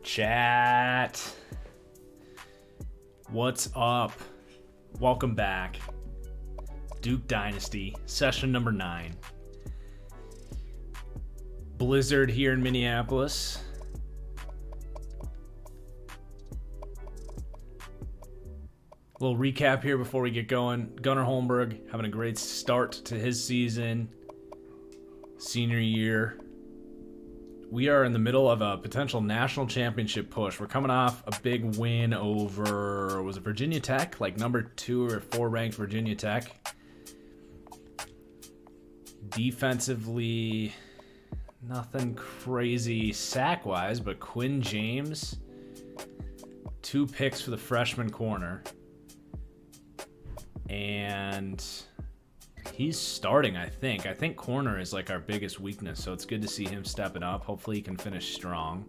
Chat. What's up? Welcome back. Duke Dynasty, session number 9. Blizzard here in Minneapolis. A little recap here before we get going. Gunnar Holmberg having a great start to his season. Senior year. We are in the middle of a potential national championship push. We're coming off a big win over, was it Virginia Tech? Like number 2 or 4 ranked Virginia Tech. Defensively, nothing crazy sack-wise, but Quinn James, 2 picks for the freshman corner. And he's starting, I think. I think corner is like our biggest weakness, so it's good to see him stepping up. Hopefully he can finish strong.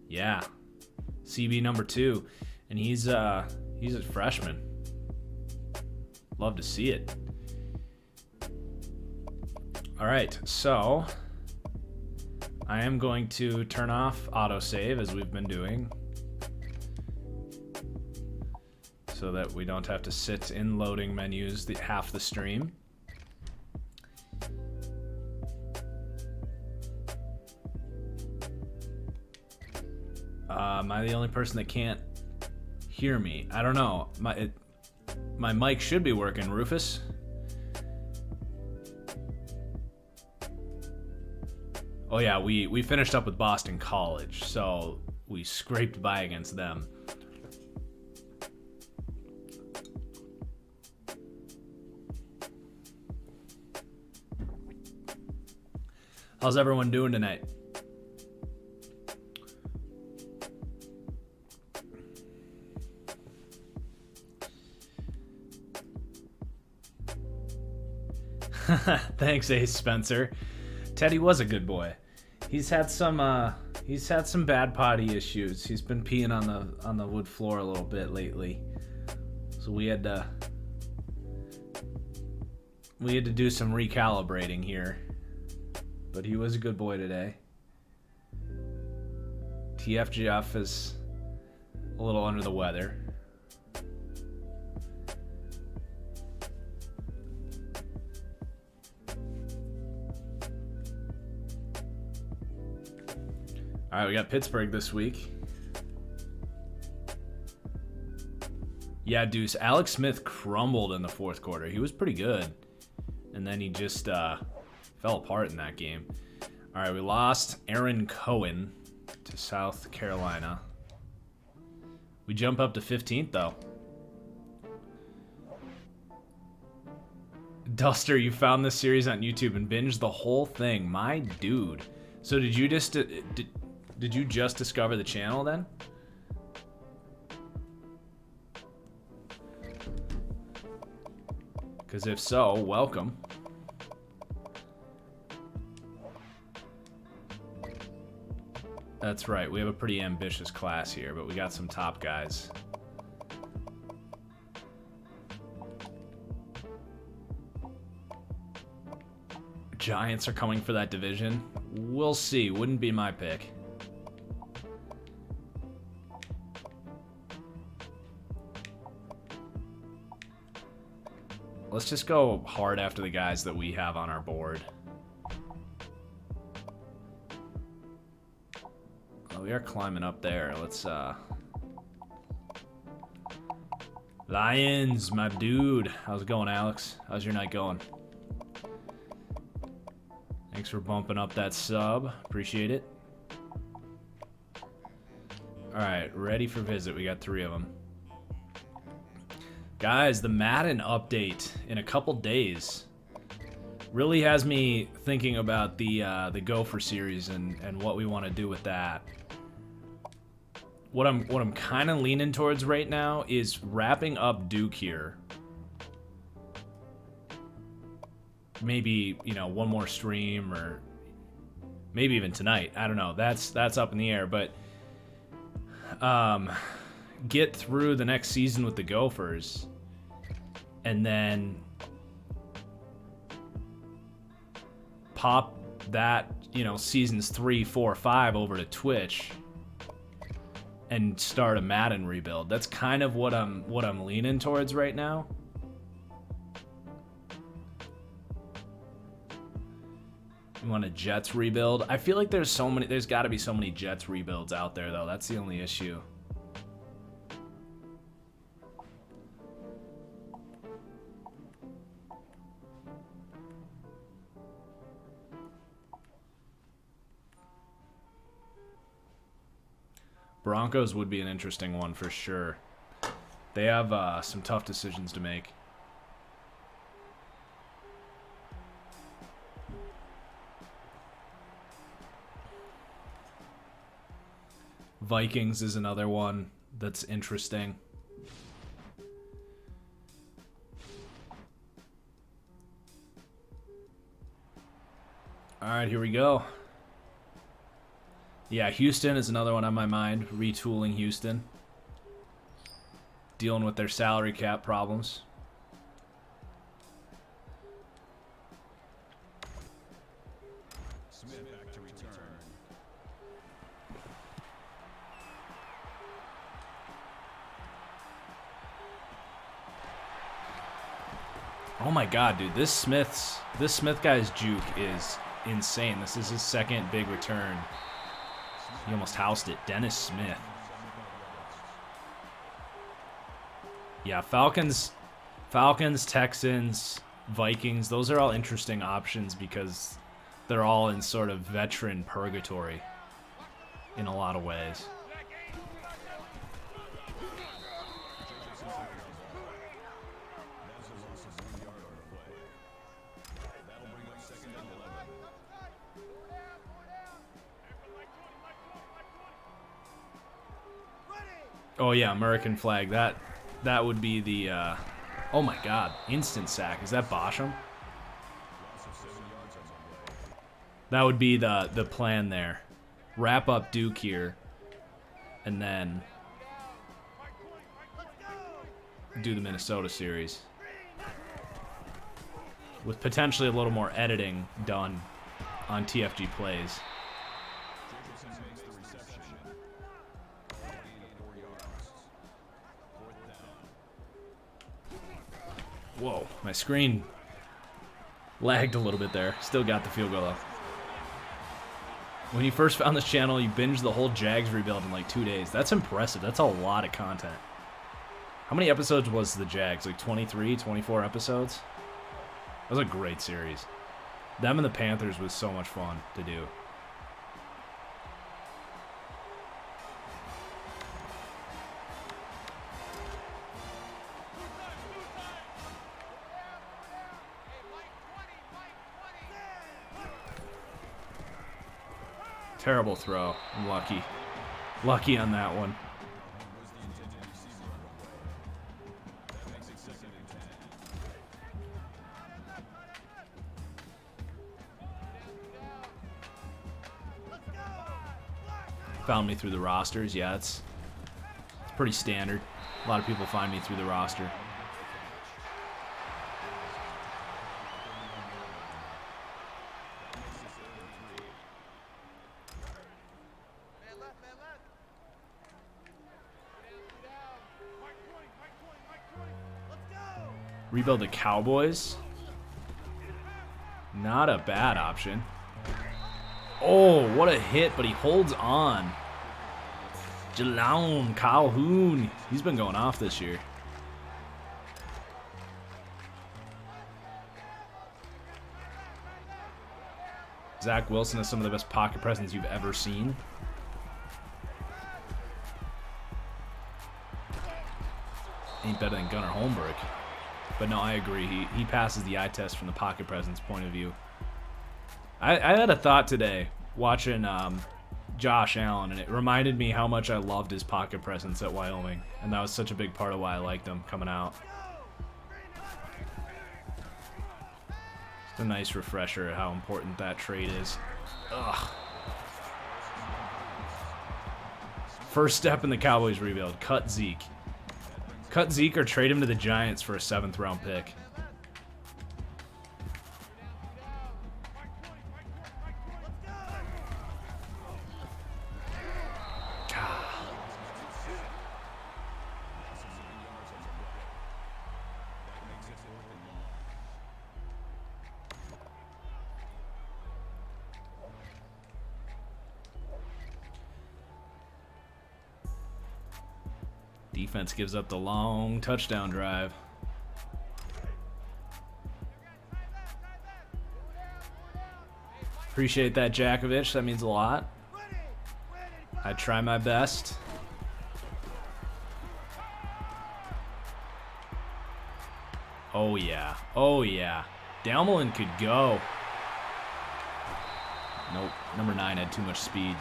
Yeah. CB number 2. And he's a freshman. Love to see it. All right, so I am going to turn off autosave as we've been doing, so that we don't have to sit in loading menus half the stream. Am I the only person that can't hear me? I don't know. My mic should be working, Rufus. Oh yeah, we finished up with Boston College, so we scraped by against them. How's everyone doing tonight? Thanks, Ace Spencer. Teddy was a good boy. He's had some bad potty issues. He's been peeing on the wood floor a little bit lately. So we had to do some recalibrating here. But he was a good boy today. TFGF is a little under the weather. All right, we got Pittsburgh this week. Yeah, Deuce. Alex Smith crumbled in the fourth quarter. He was pretty good. And then he just fell apart in that game. All right, we lost Aaron Cohen to South Carolina. We jump up to 15th, though. Duster, you found this series on YouTube and binged the whole thing. My dude. So did you just discover the channel then? Because if so, welcome. That's right, we have a pretty ambitious class here, but we got some top guys. Giants are coming for that division. We'll see, wouldn't be my pick. Let's just go hard after the guys that we have on our board. We are climbing up there. Let's Lions, my dude. How's it going, Alex? How's your night going? Thanks for bumping up that sub. Appreciate it. Alright, ready for visit. We got 3 of them. Guys, the Madden update in a couple days really has me thinking about the Gopher series and what we want to do with that. What I'm kind of leaning towards right now is wrapping up Duke here. Maybe, you know, one more stream or maybe even tonight. I don't know. That's up in the air, but get through the next season with the Gophers and then pop that, you know, seasons 3, 4, 5 over to Twitch and start a Madden rebuild. That's kind of what I'm leaning towards right now. You want a Jets rebuild? I feel like there's got to be so many Jets rebuilds out there, though. That's the only issue. Broncos would be an interesting one for sure. They have some tough decisions to make. Vikings is another one that's interesting. All right, here we go. Yeah, Houston is another one on my mind. Retooling Houston. Dealing with their salary cap problems. Smith back to return. Oh my god, dude. This Smith guy's juke is insane. This is his second big return. He almost housed it. Dennis Smith. Yeah, Falcons, Texans, Vikings, those are all interesting options because they're all in sort of veteran purgatory in a lot of ways. Oh yeah, American flag. That would be the oh my god, instant sack. Is that Bosham? That would be the plan there. Wrap up Duke here and then do the Minnesota series. With potentially a little more editing done on TFG plays. Whoa, my screen lagged a little bit there. Still got the field goal though. When you first found this channel, you binged the whole Jags rebuild in like 2 days. That's impressive. That's a lot of content. How many episodes was the Jags? Like 23, 24 episodes? That was a great series. Them and the Panthers was so much fun to do. Terrible throw. I'm lucky. Lucky on that one. Found me through the rosters. Yeah, it's pretty standard. A lot of people find me through the roster. Rebuild the Cowboys. Not a bad option. Oh, what a hit, but he holds on. Jalon Calhoun. He's been going off this year. Zach Wilson is some of the best pocket presence you've ever seen. Ain't better than Gunnar Holmberg. But no, I agree. He passes the eye test from the pocket presence point of view. I had a thought today watching Josh Allen, and it reminded me how much I loved his pocket presence at Wyoming. And that was such a big part of why I liked him coming out. It's a nice refresher at how important that trait is. Ugh. First step in the Cowboys rebuild. Cut Zeke. Cut Zeke or trade him to the Giants for a 7th round pick. Defense gives up the long touchdown drive. Appreciate that, Jakovich. That means a lot. I try my best. Oh, yeah. Oh, yeah. Dalmelin could go. Nope. Number 9 had too much speed.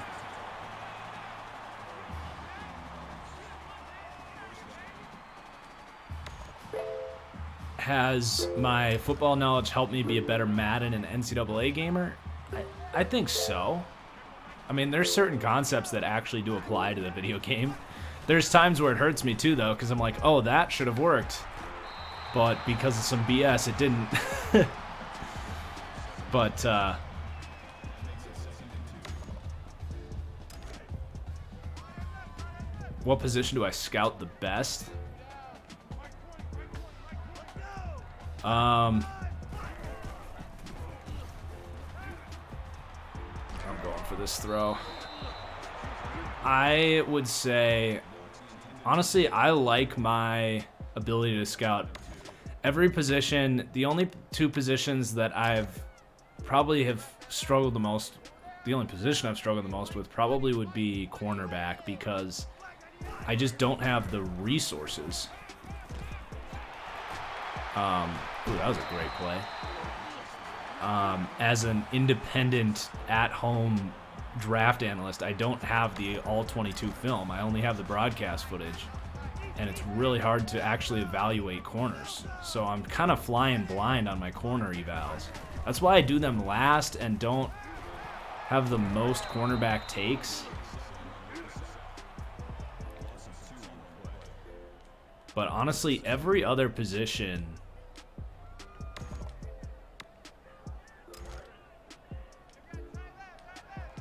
Has my football knowledge helped me be a better Madden and NCAA gamer? I think so. I mean, there's certain concepts that actually do apply to the video game. There's times where it hurts me too, though, because I'm like, oh, that should have worked. But because of some BS, it didn't. But, what position do I scout the best? I'm going for this throw. I would say, honestly, I like my ability to scout every position. The only 2 positions that I've probably have struggled the most, the only position I've struggled the most with probably would be cornerback, because I just don't have the resources. Ooh, that was a great play. As an independent, at-home draft analyst, I don't have the all-22 film. I only have the broadcast footage, and it's really hard to actually evaluate corners. So I'm kind of flying blind on my corner evals. That's why I do them last and don't have the most cornerback takes. But honestly, every other position,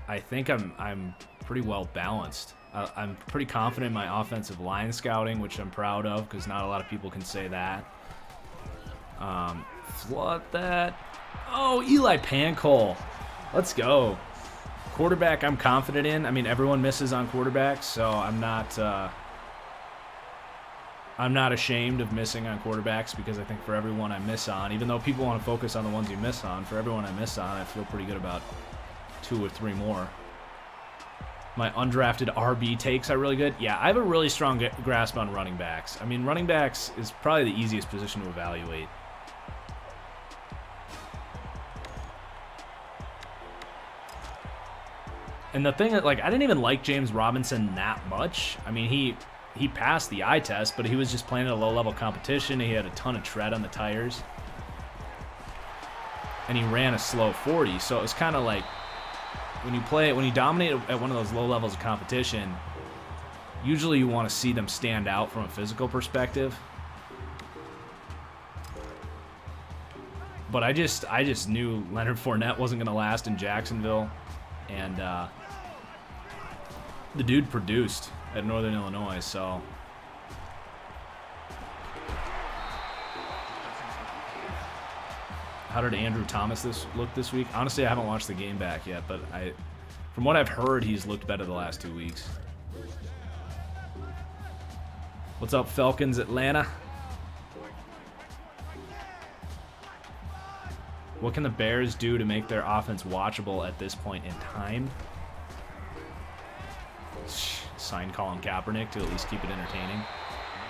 I think I'm pretty well balanced. I'm pretty confident in my offensive line scouting, which I'm proud of, because not a lot of people can say that. Flood that. Oh, Eli Pancol. Let's go. Quarterback I'm confident in. I mean, everyone misses on quarterbacks, so I'm not ashamed of missing on quarterbacks, because I think for everyone I miss on, even though people want to focus on the ones you miss on, for everyone I miss on, I feel pretty good about 2 or 3 more. My undrafted RB takes are really good. Yeah, I have a really strong grasp on running backs. I mean, running backs is probably the easiest position to evaluate. And the thing that, like, I didn't even like James Robinson that much. I mean, he passed the eye test, but he was just playing at a low-level competition. He had a ton of tread on the tires. And he ran a slow 40, so it was kind of like, when you dominate at one of those low levels of competition, usually you want to see them stand out from a physical perspective. But I just knew Leonard Fournette wasn't going to last in Jacksonville, and the dude produced at Northern Illinois, so how did Andrew Thomas look this week? Honestly, I haven't watched the game back yet, but from what I've heard, he's looked better the last 2 weeks. What's up, Falcons, Atlanta? What can the Bears do to make their offense watchable at this point in time? Sign Colin Kaepernick to at least keep it entertaining.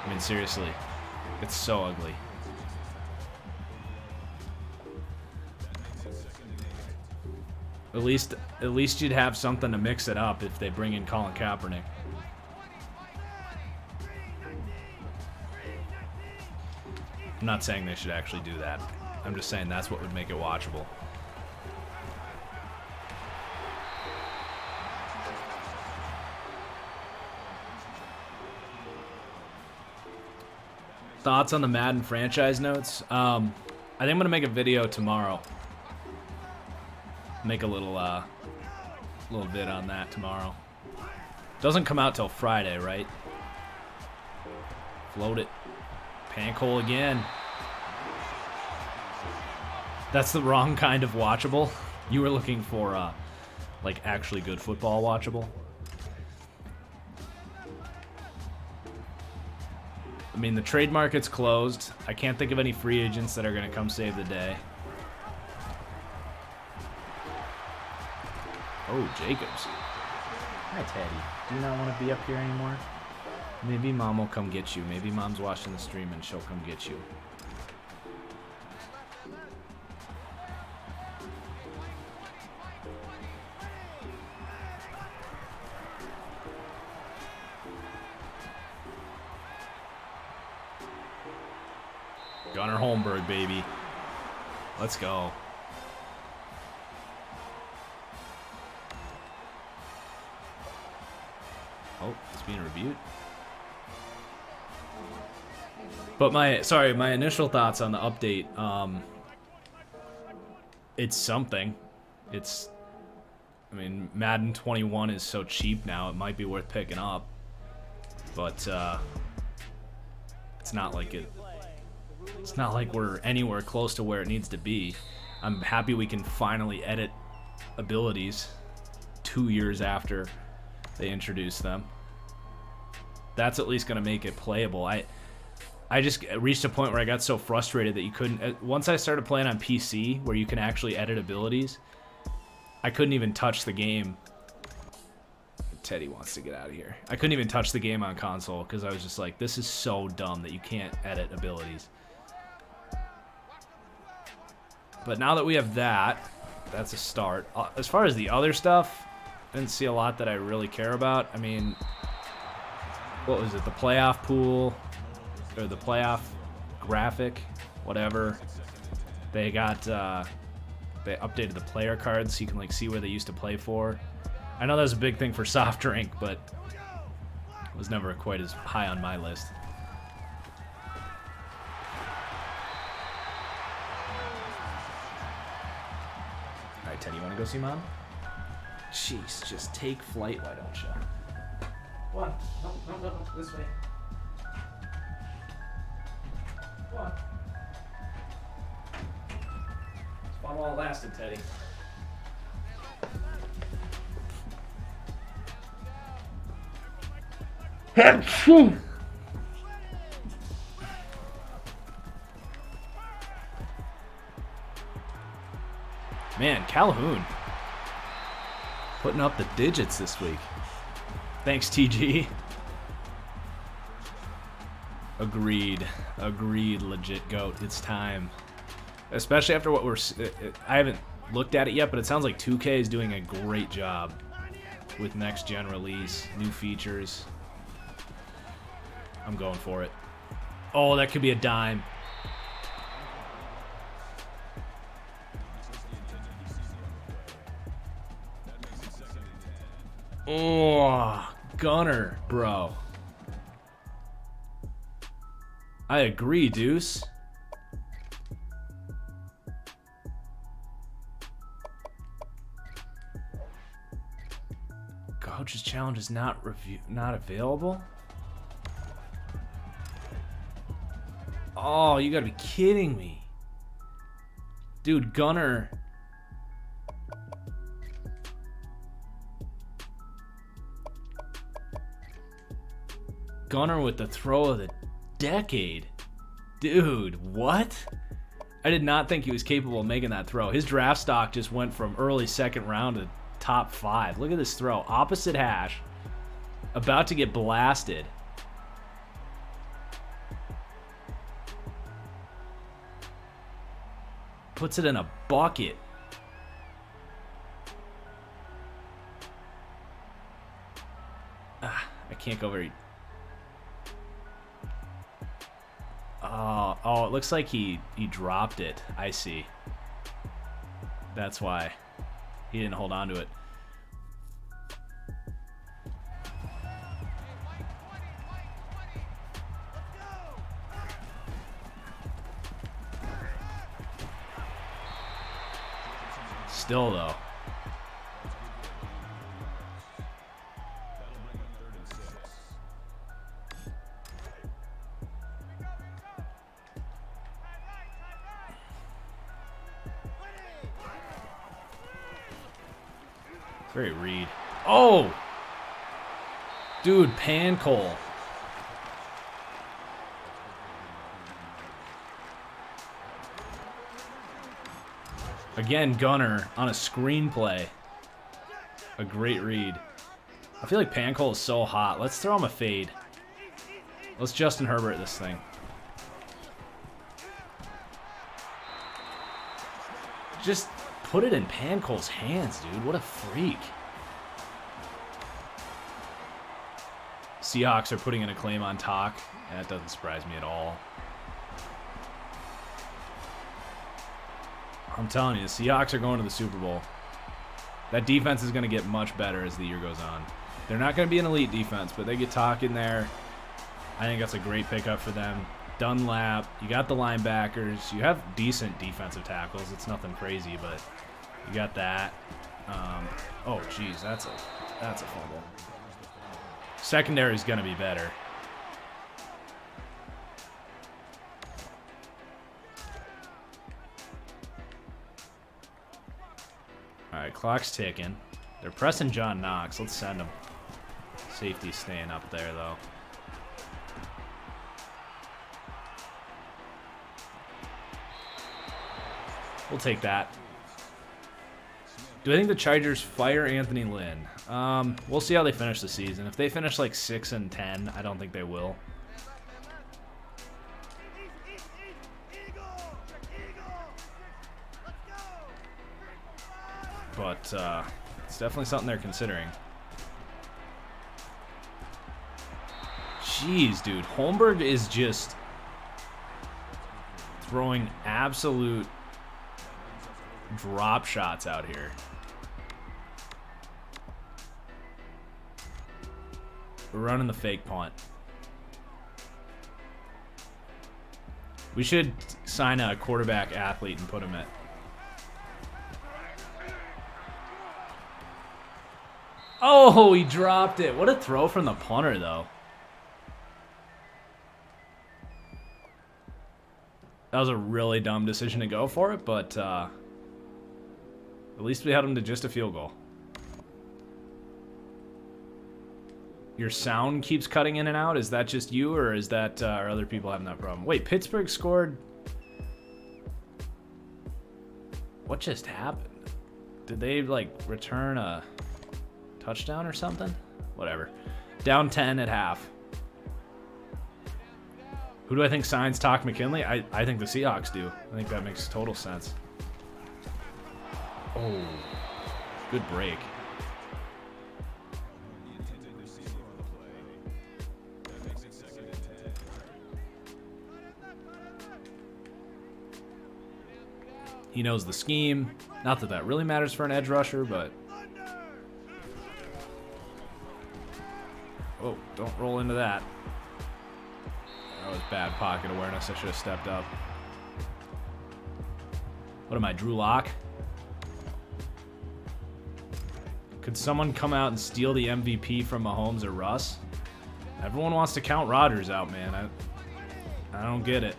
I mean, seriously, it's so ugly. At least you'd have something to mix it up if they bring in Colin Kaepernick. I'm not saying they should actually do that. I'm just saying that's what would make it watchable. Thoughts on the Madden franchise notes? I think I'm going to make a video tomorrow. Make a little vid on that tomorrow. Doesn't come out till Friday, right? Float it. Pankhole again. That's the wrong kind of watchable. You were looking for like actually good football watchable. mean, the trade market's closed. I can't think of any free agents that are going to come save the day. Oh, Jacobs. Hi, Teddy. Do you not want to be up here anymore? Maybe Mom will come get you. Maybe Mom's watching the stream and she'll come get you. Gunnar Holmberg, baby. Let's go. Oh, it's being reviewed. But my initial thoughts on the update, it's something. I mean, Madden 21 is so cheap now, it might be worth picking up. But, it's not like we're anywhere close to where it needs to be. I'm happy we can finally edit abilities 2 years after they introduced them. That's at least going to make it playable. I just reached a point where I got so frustrated that you couldn't... Once I started playing on PC, where you can actually edit abilities, I couldn't even touch the game. Teddy wants to get out of here. I couldn't even touch the game on console because I was just like, this is so dumb that you can't edit abilities. But now that we have that, that's a start. As far as the other stuff, I didn't see a lot that I really care about. I mean, what was it? The playoff pool, or the playoff graphic, whatever. They got, they updated the player cards so you can like see where they used to play for. I know that was a big thing for soft drink, but it was never quite as high on my list. All right, Teddy, you want to go see Mom? Jeez, just take flight, why don't you? What? No, this way. What? It's fun while it lasted, Teddy. Man, Calhoun putting up the digits this week. Thanks, TG. Agreed, legit GOAT. It's time. Especially after what I haven't looked at it yet, but it sounds like 2K is doing a great job with next gen release, new features. I'm going for it. Oh, that could be a dime. Oh, Gunner, bro. I agree, Deuce. Coach's challenge is not available. Oh, you gotta be kidding me. Dude, Gunner. Gunner with the throw of the decade. Dude, what? I did not think he was capable of making that throw. His draft stock just went from early second round to top 5. Look at this throw. Opposite hash. About to get blasted. Puts it in a bucket. I can't go very... Oh, it looks like he dropped it. I see. That's why he didn't hold on to it. Still, though. Very Reed. Oh! Dude, Pancole. Again, Gunner on a screenplay. A great read. I feel like Pancol is so hot. Let's throw him a fade. Let's Justin Herbert this thing. Just put it in Pancol's hands, dude. What a freak. Seahawks are putting in a claim on Talk. That doesn't surprise me at all. I'm telling you, the Seahawks are going to the Super Bowl. That defense is going to get much better as the year goes on. They're not going to be an elite defense, but they get Talk in there. I think that's a great pickup for them. Dunlap, you got the linebackers. You have decent defensive tackles. It's nothing crazy, but you got that. Oh, geez, that's a fumble. Secondary is going to be better. All right, clock's ticking. They're pressing John Knox. Let's send him. Safety's staying up there, though. We'll take that. Do I think the Chargers fire Anthony Lynn? We'll see how they finish the season. If they finish like 6-10, I don't think they will. But it's definitely something they're considering. Jeez, dude. Holmberg is just throwing absolute drop shots out here. We're running the fake punt. We should sign a quarterback athlete and put him at. Oh, he dropped it. What a throw from the punter, though. That was a really dumb decision to go for it, but at least we had him to just a field goal. Your sound keeps cutting in and out. Is that just you, or is that are other people having that problem? Wait, Pittsburgh scored. What just happened? Did they like return a touchdown or something? Whatever. Down 10 at half. Who do I think signs Talk McKinley? I think the Seahawks do. I think that makes total sense. Oh, good break. He knows the scheme. Not that that really matters for an edge rusher, but... Oh, don't roll into that. That was bad pocket awareness. I should have stepped up. What am I, Drew Lock? Could someone come out and steal the MVP from Mahomes or Russ? Everyone wants to count Rodgers out, man. I don't get it.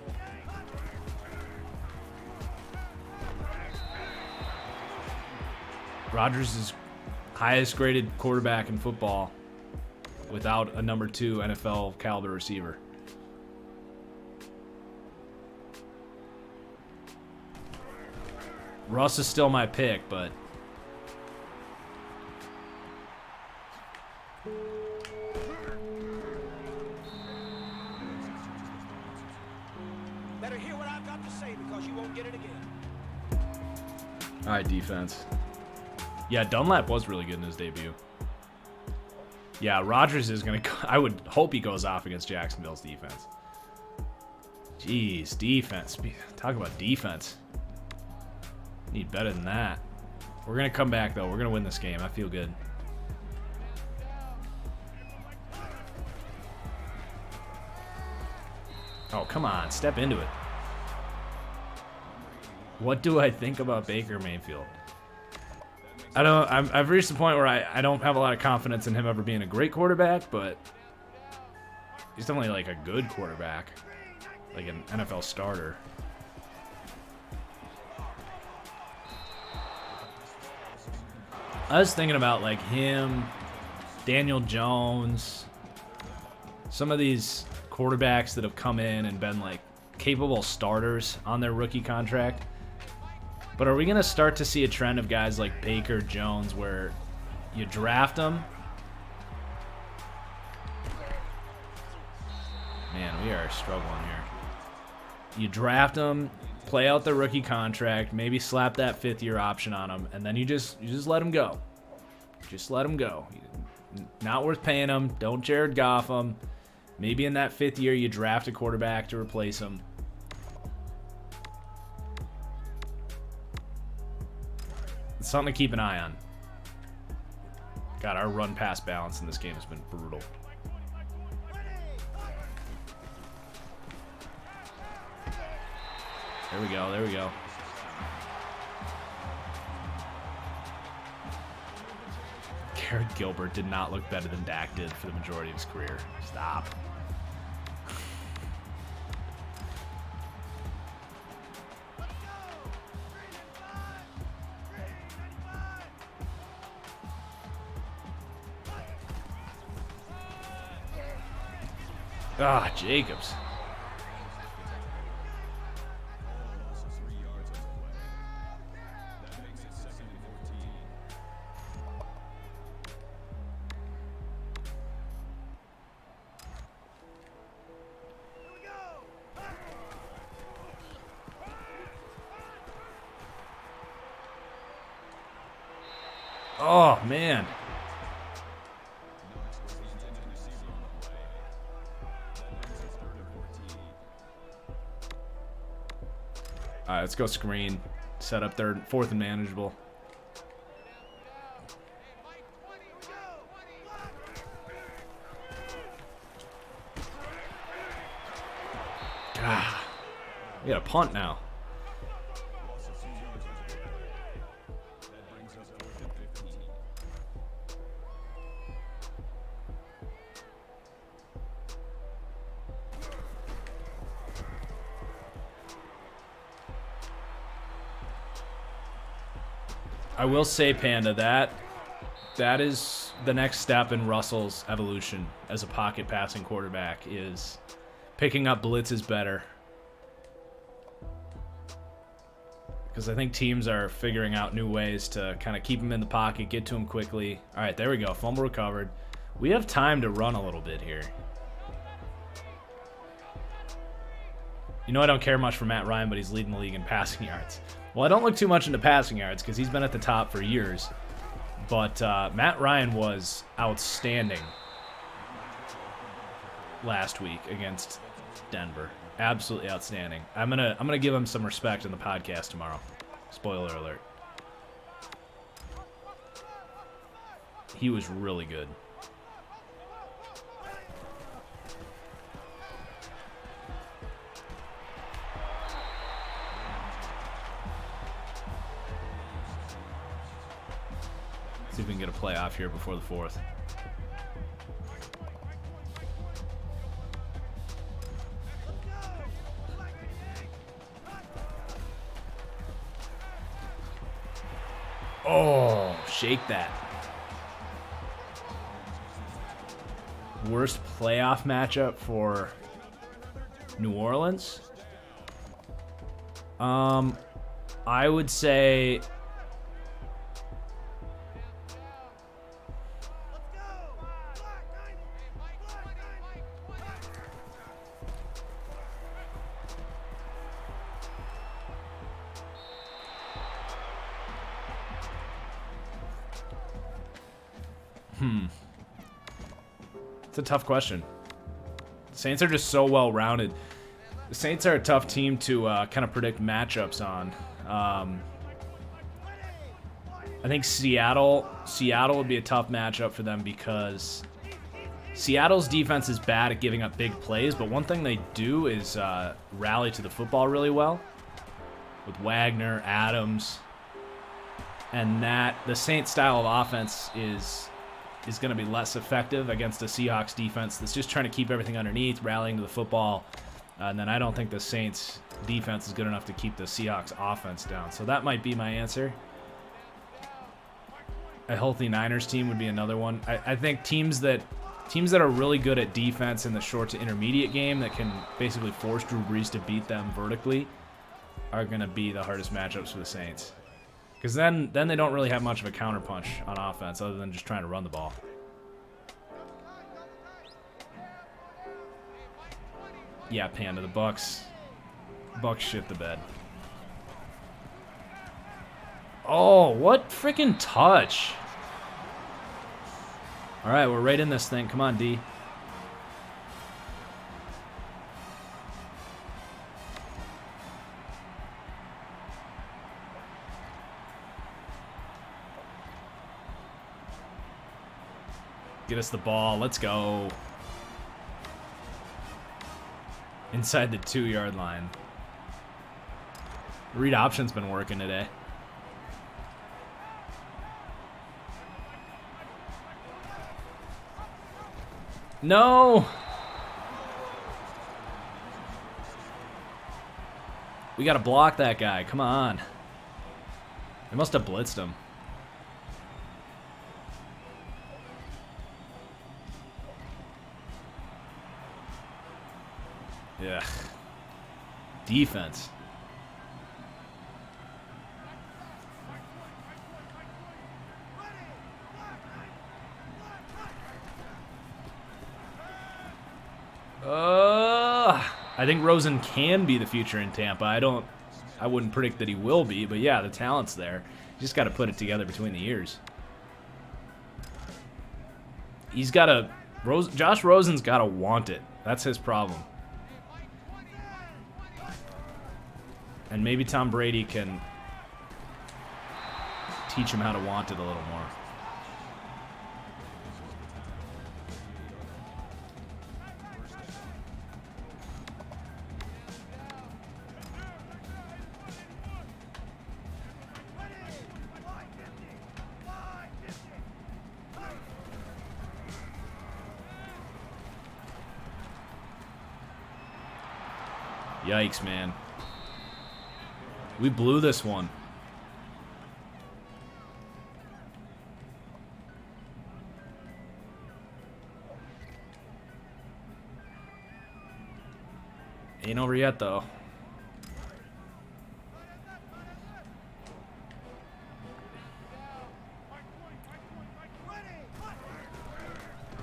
Rodgers is highest graded quarterback in football without a number 2 NFL caliber receiver. Russ is still my pick, but better hear what I've got to say because you won't get it again. all right, defense. Yeah, Dunlap was really good in his debut. Yeah, Rodgers is going to... I would hope he goes off against Jacksonville's defense. Jeez, defense. Talk about defense. Need better than that. We're going to come back, though. We're going to win this game. I feel good. Oh, come on. Step into it. What do I think about Baker Mayfield? I've reached the point where I don't have a lot of confidence in him ever being a great quarterback, but he's definitely like a good quarterback, like an NFL starter. I was thinking about like him, Daniel Jones, some of these quarterbacks that have come in and been like capable starters on their rookie contract, But are we going to start to see a trend of guys like Baker, Jones, where you draft them? Man, we are struggling here. You draft them, play out their rookie contract, maybe slap that 5th-year option on them, and then you just let them go. Just let them go. Not worth paying them. Don't Jared Goff them. Maybe in that 5th year you draft a quarterback to replace him. It's something to keep an eye on. God, our run-pass balance in this game has been brutal. There we go, there we go. Garrett Gilbert did not look better than Dak did for the majority of his career. Stop. Ah, Jacobs. Oh, man. All right, let's go screen. Set up 4th and manageable. God. We got a punt now. I will say, Panda, that is the next step in Russell's evolution as a pocket passing quarterback, is picking up blitzes better. Because I think teams are figuring out new ways to kind of keep him in the pocket, get to him quickly. All right, there we go. Fumble recovered. We have time to run a little bit here. You know I don't care much for Matt Ryan, but he's leading the league in passing yards. Well, I don't look too much into passing yards because he's been at the top for years. But Matt Ryan was outstanding last week against Denver. Absolutely outstanding. I'm gonna give him some respect in the podcast tomorrow. Spoiler alert. He was really good. See if we can get a play off here before the 4th. Oh, shake that. Worst playoff matchup for New Orleans? I would say it's a tough question. The Saints are just so well-rounded. The Saints are a tough team to kind of predict matchups on. I think Seattle would be a tough matchup for them because Seattle's defense is bad at giving up big plays, but one thing they do is rally to the football really well with Wagner, Adams, and that the Saints style of offense is going to be less effective against a Seahawks defense that's just trying to keep everything underneath, rallying to the football. And then I don't think the Saints defense is good enough to keep the Seahawks offense down. So that might be my answer. A healthy Niners team would be another one. I think teams that are really good at defense in the short to intermediate game that can basically force Drew Brees to beat them vertically are going to be the hardest matchups for the Saints. Because then they don't really have much of a counterpunch on offense other than just trying to run the ball. Yeah, Panda, the Bucks shit the bed. Oh, what freaking touch. All right, we're right in this thing. Come on, D. Get us the ball. Let's go. Inside the 2-yard line. Read option's been working today. No! We gotta block that guy. Come on. They must have blitzed him. Yeah. Defense. I think Rosen can be the future in Tampa. I wouldn't predict that he will be, but yeah, the talent's there. You just got to put it together between the ears. He's got to. Josh Rosen's got to want it. That's his problem. And maybe Tom Brady can teach him how to want it a little more. Yikes, man. We blew this one. Ain't over yet, though.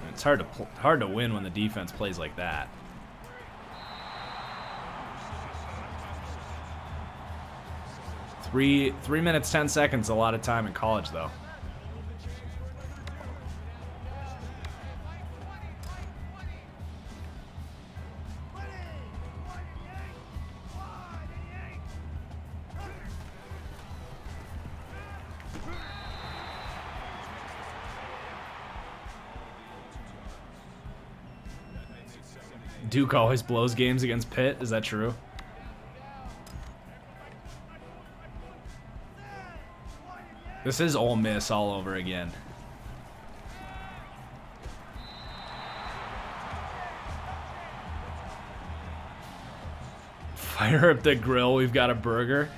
It's hard to win when the defense plays like that. Three minutes, 10 seconds, a lot of time in college, though. Duke always blows games against Pitt. Is that true? This is Ole Miss all over again. Fire up the grill. We've got a burger.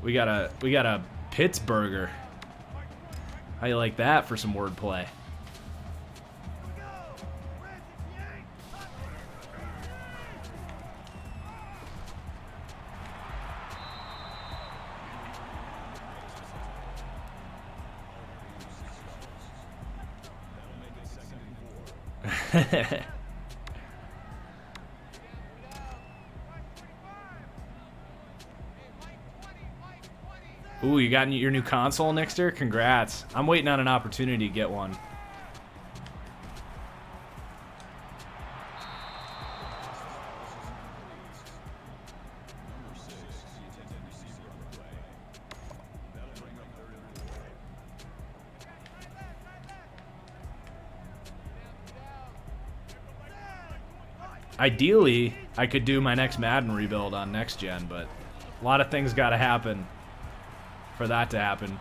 We got a Pittsburger. How you like that for some wordplay? Ooh, you got your new console next year? Congrats. I'm waiting on an opportunity to get one. Ideally, I could do my next Madden rebuild on next gen, but a lot of things got to happen for that to happen.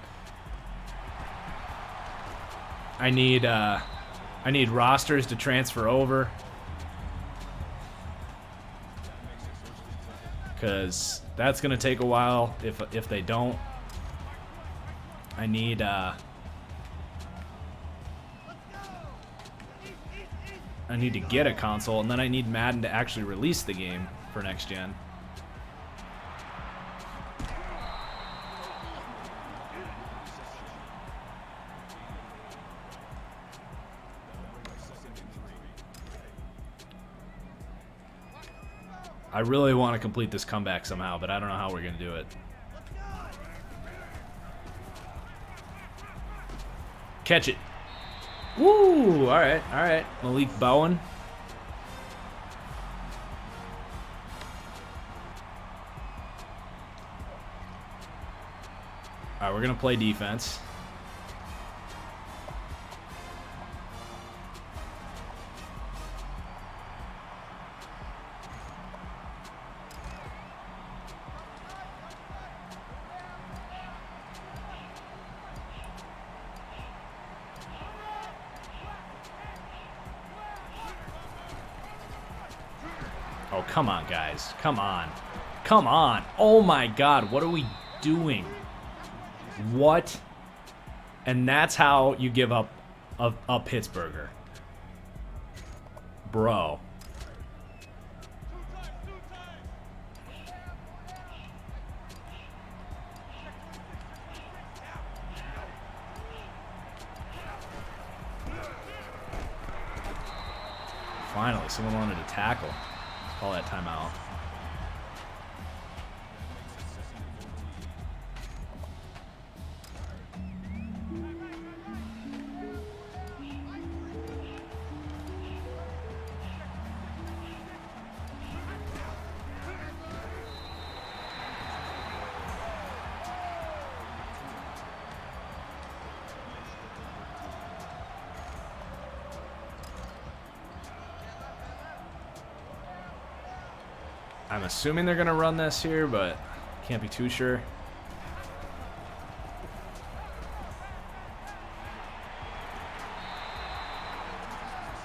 I need rosters to transfer over, because that's gonna take a while if they don't. I need to get a console, and then I need Madden to actually release the game for next gen. I really want to complete this comeback somehow, but I don't know how we're going to do it. Catch it. Woo! All right, all right. Malik Bowen. All right, we're going to play defense. Oh, come on, guys. Come on. Come on. Oh, my God. What are we doing? What? And that's how you give up a Pittsburger. Bro. Finally, someone wanted to tackle. Call that timeout. I'm assuming they're going to run this here, but can't be too sure.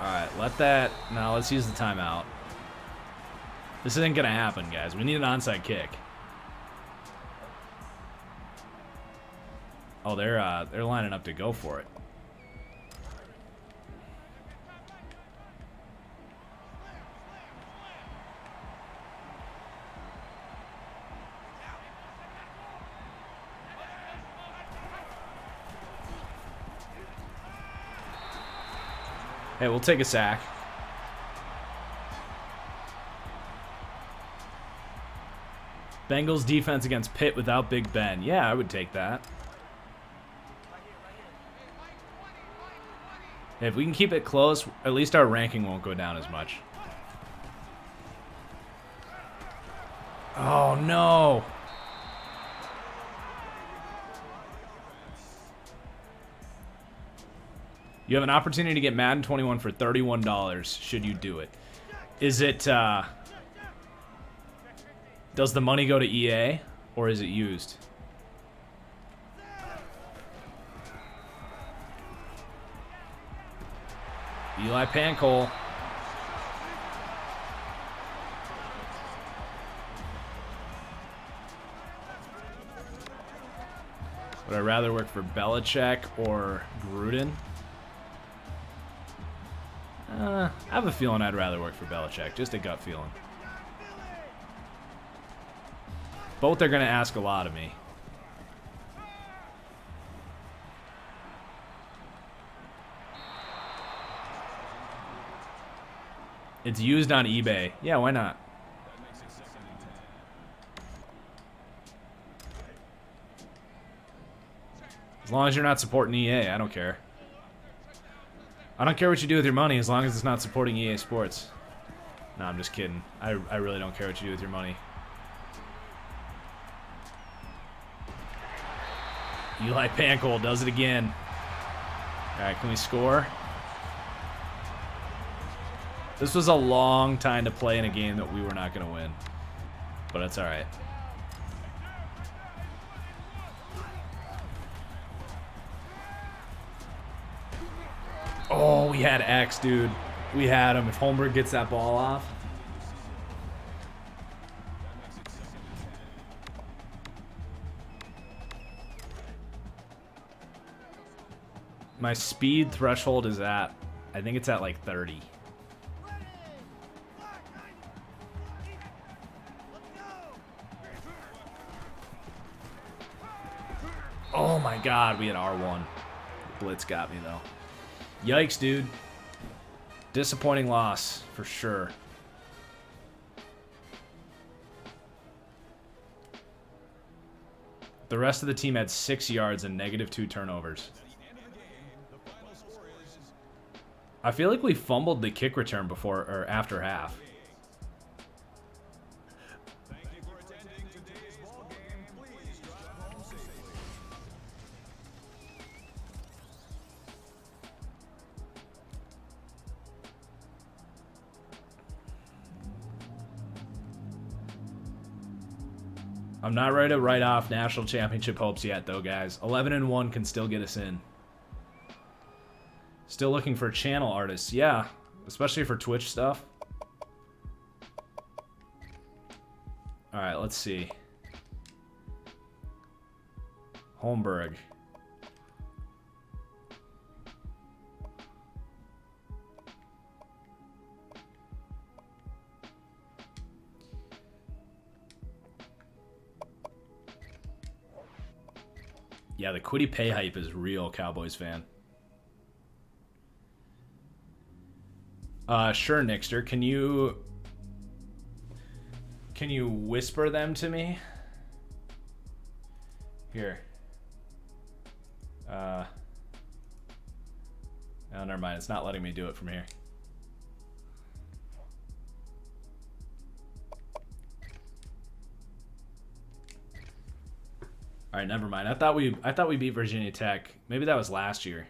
Alright, let that... Now let's use the timeout. This isn't going to happen, guys. We need an onside kick. Oh, they're lining up to go for it. Hey, we'll take a sack. Bengals defense against Pitt without Big Ben. Yeah, I would take that. If we can keep it close, at least our ranking won't go down as much. Oh, no. You have an opportunity to get Madden 21 for $31 should you do it. Is it, does the money go to EA or is it used? Eli Pancole. Would I rather work for Belichick or Gruden? I have a feeling I'd rather work for Belichick. Just a gut feeling. Both are going to ask a lot of me. It's used on eBay. Yeah, why not? As long as you're not supporting EA, I don't care. I don't care what you do with your money as long as it's not supporting EA Sports. No, I'm just kidding. I really don't care what you do with your money. Eli Pancole does it again. All right, can we score? This was a long time to play in a game that we were not going to win. But that's all right. Oh, we had X, dude. We had him. If Holmberg gets that ball off. My speed threshold is at, I think it's at like 30. Oh my God, we had R1. Blitz got me though. Yikes, dude. Disappointing loss, for sure. The rest of the team had 6 yards and -2 turnovers. I feel like we fumbled the kick return before or after half. I'm not ready to write off national championship hopes yet, though, guys. 11-1 can still get us in. Still looking for channel artists. Yeah, especially for Twitch stuff. All right, let's see. Holmberg. Yeah, the Quiddy pay hype is real, Cowboys fan. Sure, Nixter. Can you whisper them to me? Here. Oh, never mind. It's not letting me do it from here. All right, never mind. I thought we beat Virginia Tech. Maybe that was last year.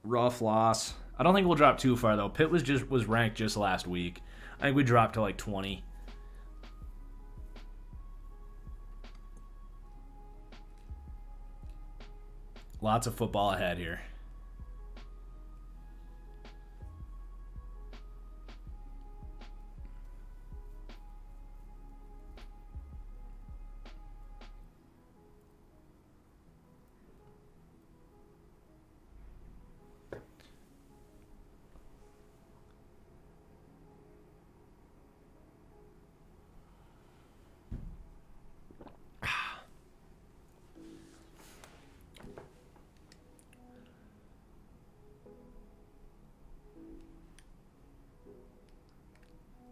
Rough loss. I don't think we'll drop too far though. Pitt was ranked just last week. I think we dropped to like 20. Lots of football ahead here.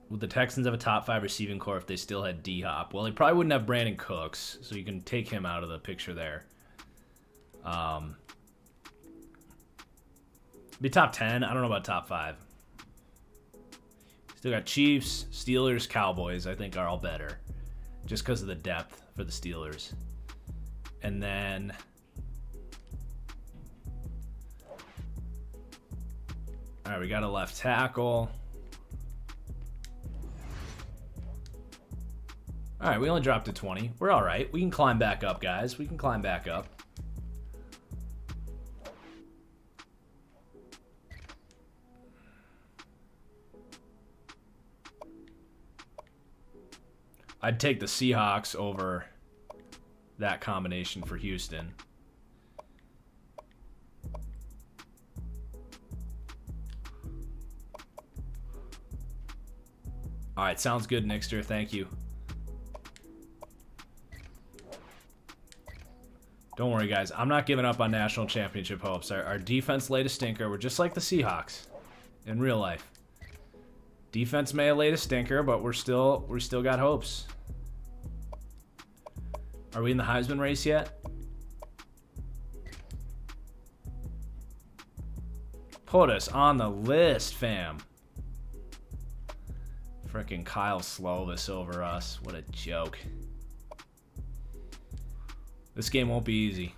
Would the Texans have a top 5 receiving core if they still had D-Hop? Well, they probably wouldn't have Brandon Cooks, so you can take him out of the picture there. Be top 10. I don't know about top 5. Still got Chiefs, Steelers, Cowboys, I think are all better. Just because of the depth for the Steelers. And then... All right, we got a left tackle. All right, we only dropped to 20. We're all right. We can climb back up, guys. We can climb back up. I'd take the Seahawks over that combination for Houston. All right, sounds good, Nixter. Thank you. Don't worry, guys. I'm not giving up on national championship hopes. Our defense laid a stinker. We're just like the Seahawks in real life. Defense may have laid a stinker, but we still got hopes. Are we in the Heisman race yet? Put us on the list, fam. Frickin' Kyle Slovis over us. What a joke. This game won't be easy.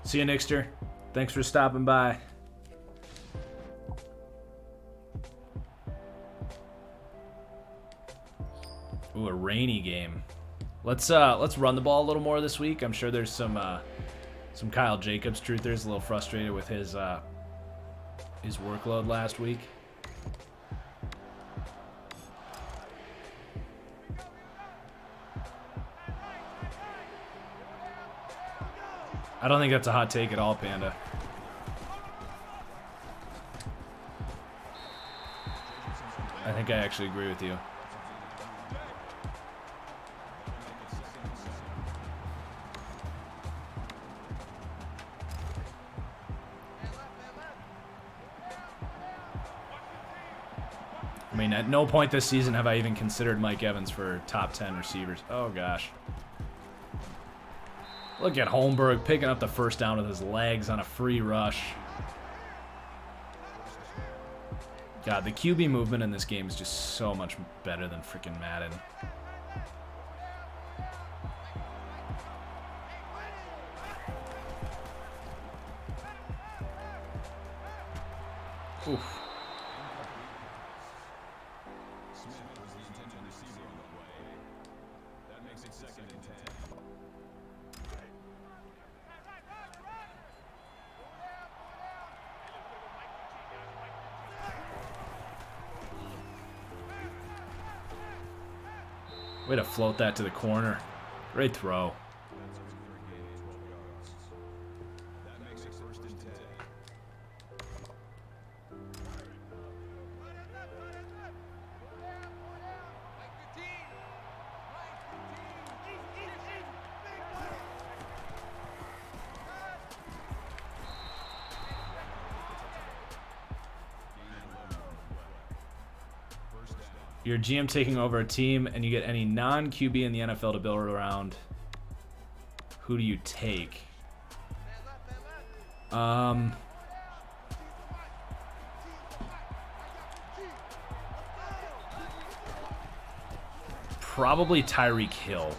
See you, Nixter. Thanks for stopping by. Ooh, a rainy game. Let's run the ball a little more this week. I'm sure there's some Kyle Jacobs truthers a little frustrated with his workload last week. I don't think that's a hot take at all, Panda. I think I actually agree with you. I mean, at no point this season have I even considered Mike Evans for top 10 receivers. Oh, gosh. Look at Holmberg picking up the first down with his legs on a free rush. God, the QB movement in this game is just so much better than freaking Madden. Oof. Way to float that to the corner. Great throw. You're a GM taking over a team, and you get any non-QB in the NFL to build around. Who do you take? Probably Tyreek Hill.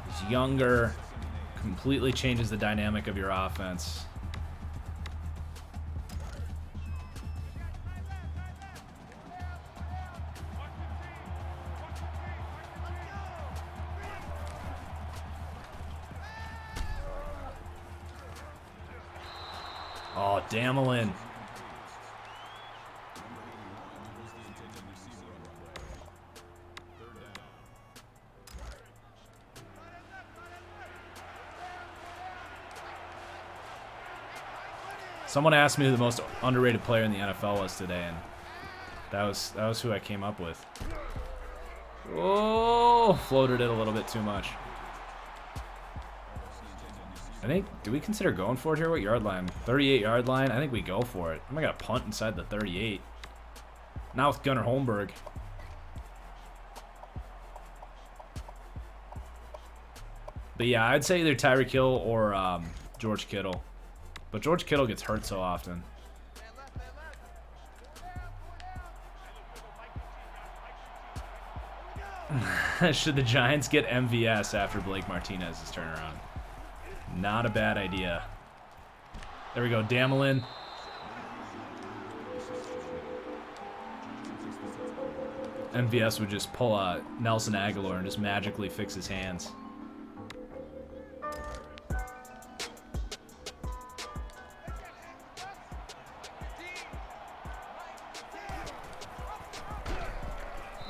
He's younger, completely changes the dynamic of your offense. Oh, Damelin. Someone asked me who the most underrated player in the NFL was today, and that was who I came up with. Oh, floated it a little bit too much. I think, do we consider going for it here? What yard line? 38-yard line? I think we go for it. I'm going to punt inside the 38. Now with Gunnar Holmberg. But yeah, I'd say either Tyreek Hill or George Kittle. But George Kittle gets hurt so often. Should the Giants get MVS after Blake Martinez's turnaround? Not a bad idea. There we go, Damelin. MVS would just pull a Nelson Aguilar and just magically fix his hands.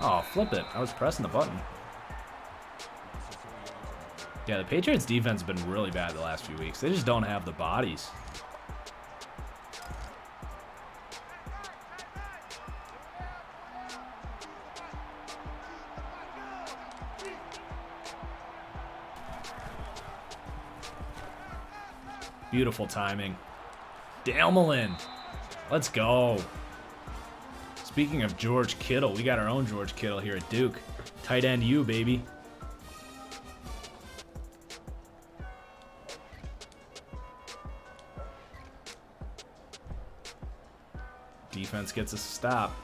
Oh, flip it. I was pressing the button. Yeah, the Patriots defense has been really bad the last few weeks. They just don't have the bodies. Beautiful timing. Damelin. Let's go. Speaking of George Kittle, we got our own George Kittle here at Duke. Tight end you, baby. Defense gets a stop.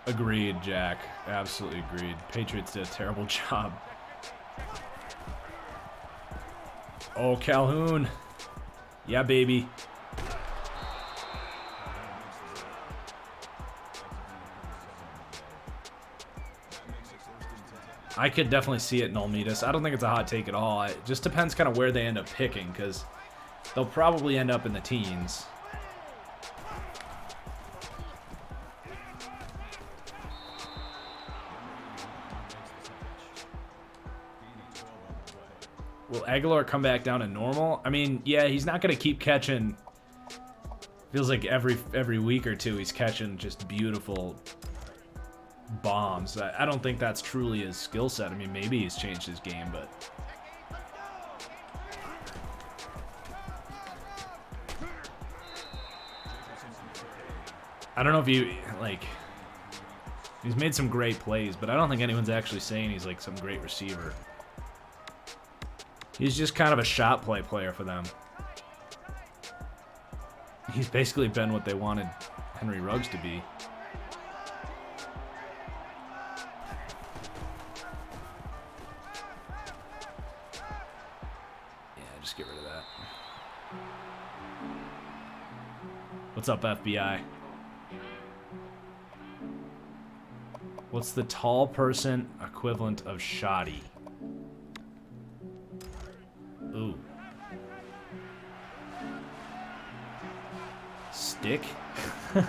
Agreed, Jack. Absolutely agreed. Patriots did a terrible job. Oh, Calhoun. Yeah, baby. I could definitely see it in Olmitas. I don't think it's a hot take at all. It just depends kind of where they end up picking, because they'll probably end up in the teens. Will Aguilar come back down to normal? I mean, yeah, he's not going to keep catching. Feels like every week or two he's catching just beautiful bombs. I don't think that's truly his skill set. I mean, maybe he's changed his game, but I don't know if he's made some great plays, but I don't think anyone's actually saying he's like some great receiver. He's just kind of a shot play player for them. He's basically been what they wanted Henry Ruggs to be. Just get rid of that. What's up, FBI? What's the tall person equivalent of shoddy? Ooh. Stick? There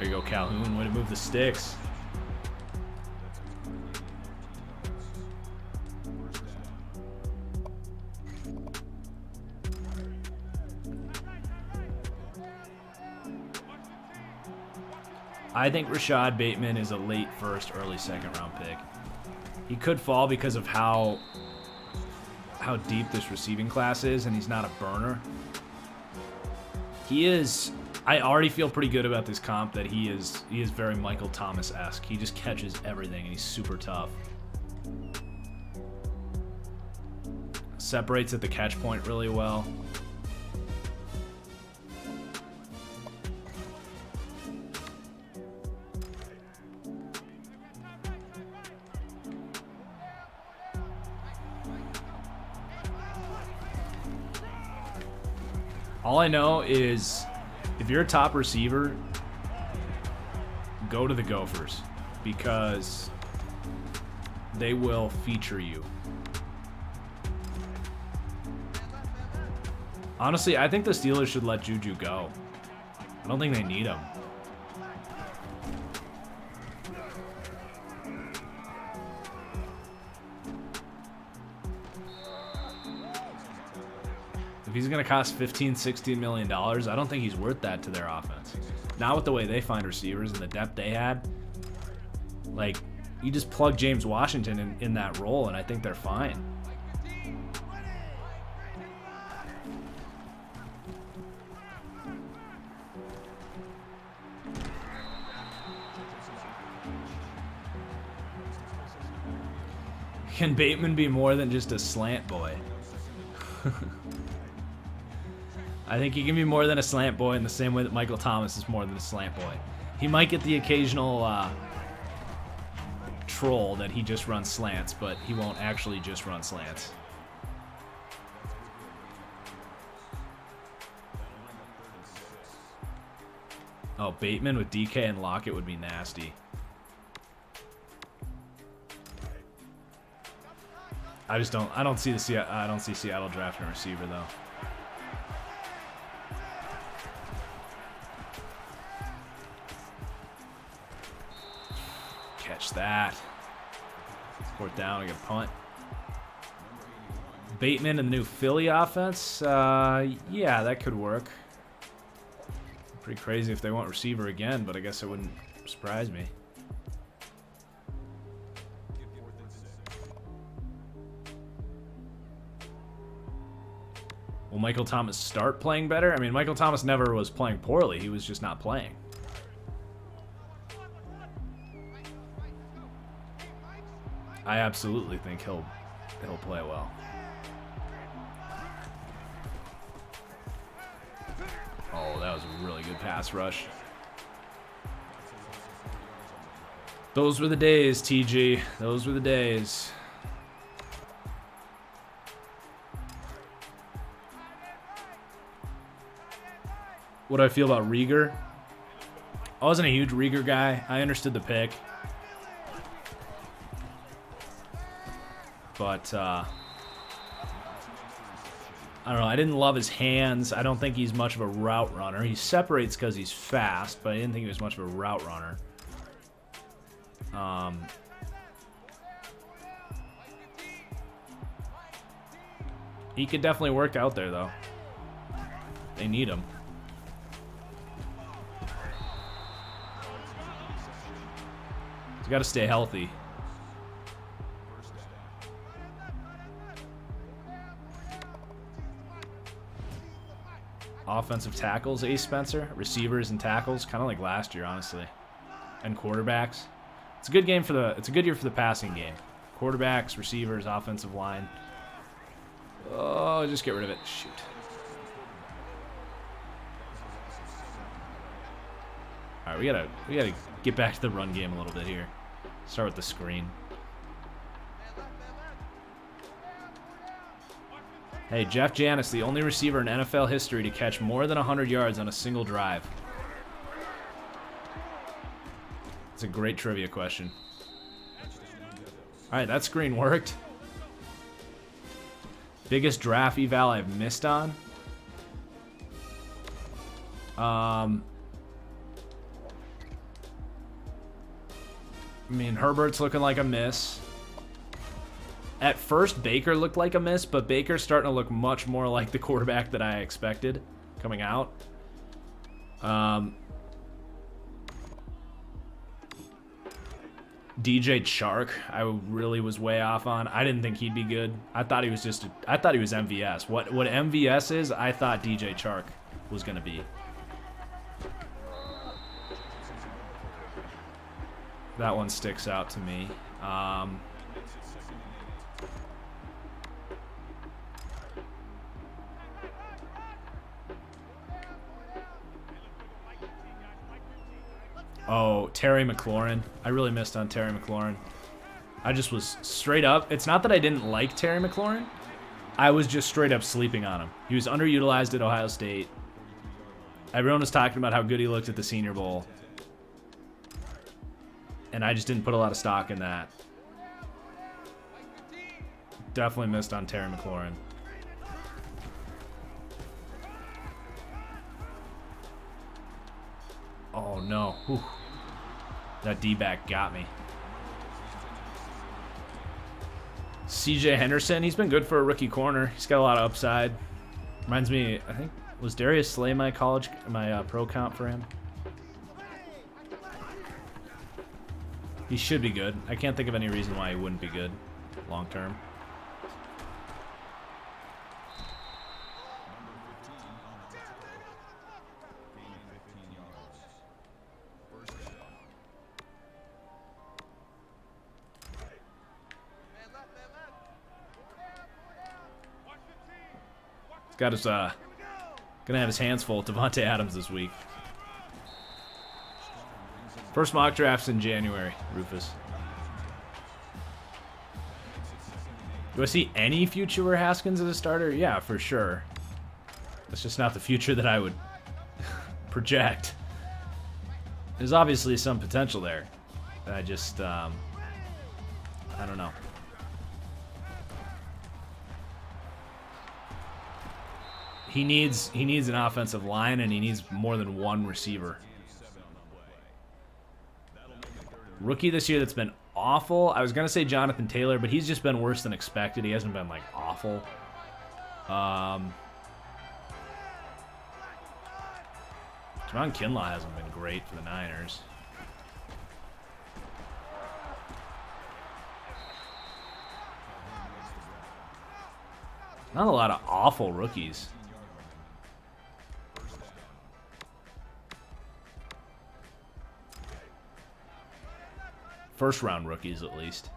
you go, Calhoun. Way to move the sticks. I think Rashad Bateman is a late first, early second round pick. He could fall because of how deep this receiving class is, and he's not a burner. He is. I already feel pretty good about this comp that he is very Michael Thomas-esque. He just catches everything, and he's super tough. Separates at the catch point really well. All I know is if you're a top receiver, go to the Gophers because they will feature you. Honestly, I think the Steelers should let Juju go. I don't think they need him. If he's going to cost $15, $16 million, I don't think he's worth that to their offense. Not with the way they find receivers and the depth they had. Like, you just plug James Washington in that role, and I think they're fine. Can Bateman be more than just a slant boy? I think he can be more than a slant boy in the same way that Michael Thomas is more than a slant boy. He might get the occasional troll that he just runs slants, but he won't actually just run slants. Oh, Bateman with DK and Lockett would be nasty. I don't see Seattle drafting a receiver though. Catch that. Fourth down, we get a punt. Bateman and the new Philly offense. Yeah, that could work. Pretty crazy if they want receiver again, but I guess it wouldn't surprise me. Will Michael Thomas start playing better? I mean, Michael Thomas never was playing poorly. He was just not playing. I absolutely think he'll play well. Oh, that was a really good pass rush. Those were the days, TG. Those were the days. What do I feel about Rieger? I wasn't a huge Rieger guy. I understood the pick. But, I don't know. I didn't love his hands. I don't think he's much of a route runner. He separates because he's fast, but I didn't think he was much of a route runner. He could definitely work out there, though. They need him. He's got to stay healthy. Offensive tackles, Ace Spencer. Receivers and tackles, kind of like last year, honestly. And quarterbacks. It's a good game for the. It's a good year for the passing game. Quarterbacks, receivers, offensive line. Oh, just get rid of it. Shoot. All right, we gotta get back to the run game a little bit here. Start with the screen. Hey, Jeff Janis, the only receiver in NFL history to catch more than 100 yards on a single drive. It's a great trivia question. All right, that screen worked. Biggest draft eval I've missed on. I mean, Herbert's looking like a miss. At first, Baker looked like a miss, but Baker's starting to look much more like the quarterback that I expected coming out. DJ Chark, I really was way off on. I didn't think he'd be good. I thought he was I thought he was MVS. What MVS is, I thought DJ Chark was going to be. That one sticks out to me. Oh, Terry McLaurin. I really missed on Terry McLaurin. I just was straight up. It's not that I didn't like Terry McLaurin. I was just straight up sleeping on him. He was underutilized at Ohio State. Everyone was talking about how good he looked at the Senior Bowl. And I just didn't put a lot of stock in that. Definitely missed on Terry McLaurin. Oh, no. Whew. That D-back got me. CJ Henderson, he's been good for a rookie corner. He's got a lot of upside. Reminds me, I think, was Darius Slay my pro comp for him? He should be good. I can't think of any reason why he wouldn't be good long term. He's got his gonna have his hands full with Devontae Adams this week. First mock drafts in January, Rufus. Do I see any future where Haskins is a starter? Yeah, for sure. That's just not the future that I would project. There's obviously some potential there. I just, I don't know. He needs an offensive line, and he needs more than one receiver. Rookie this year that's been awful. I was going to say Jonathan Taylor, but he's just been worse than expected. He hasn't been, like, awful. Javon Kinlaw hasn't been great for the Niners. Not a lot of awful rookies. First round rookies, at least.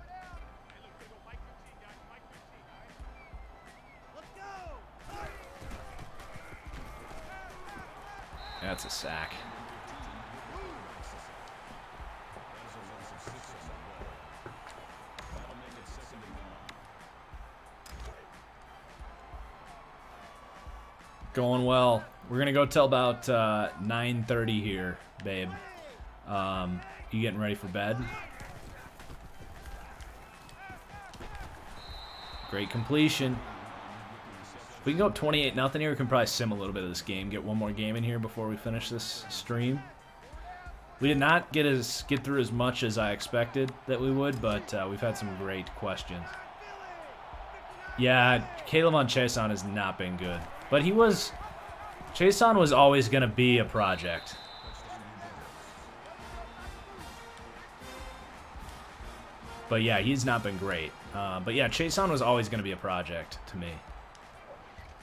That's a sack. Going well. We're gonna go till about 9:30 here, babe. You getting ready for bed? Great completion. If we can go up 28-0 here, we can probably sim a little bit of this game. Get one more game in here before we finish this stream. We did not get through as much as I expected that we would, but we've had some great questions. Yeah, Caleb on Chason has not been good. But Chason was always going to be a project. But yeah, he's not been great. But yeah, Chason was always going to be a project to me.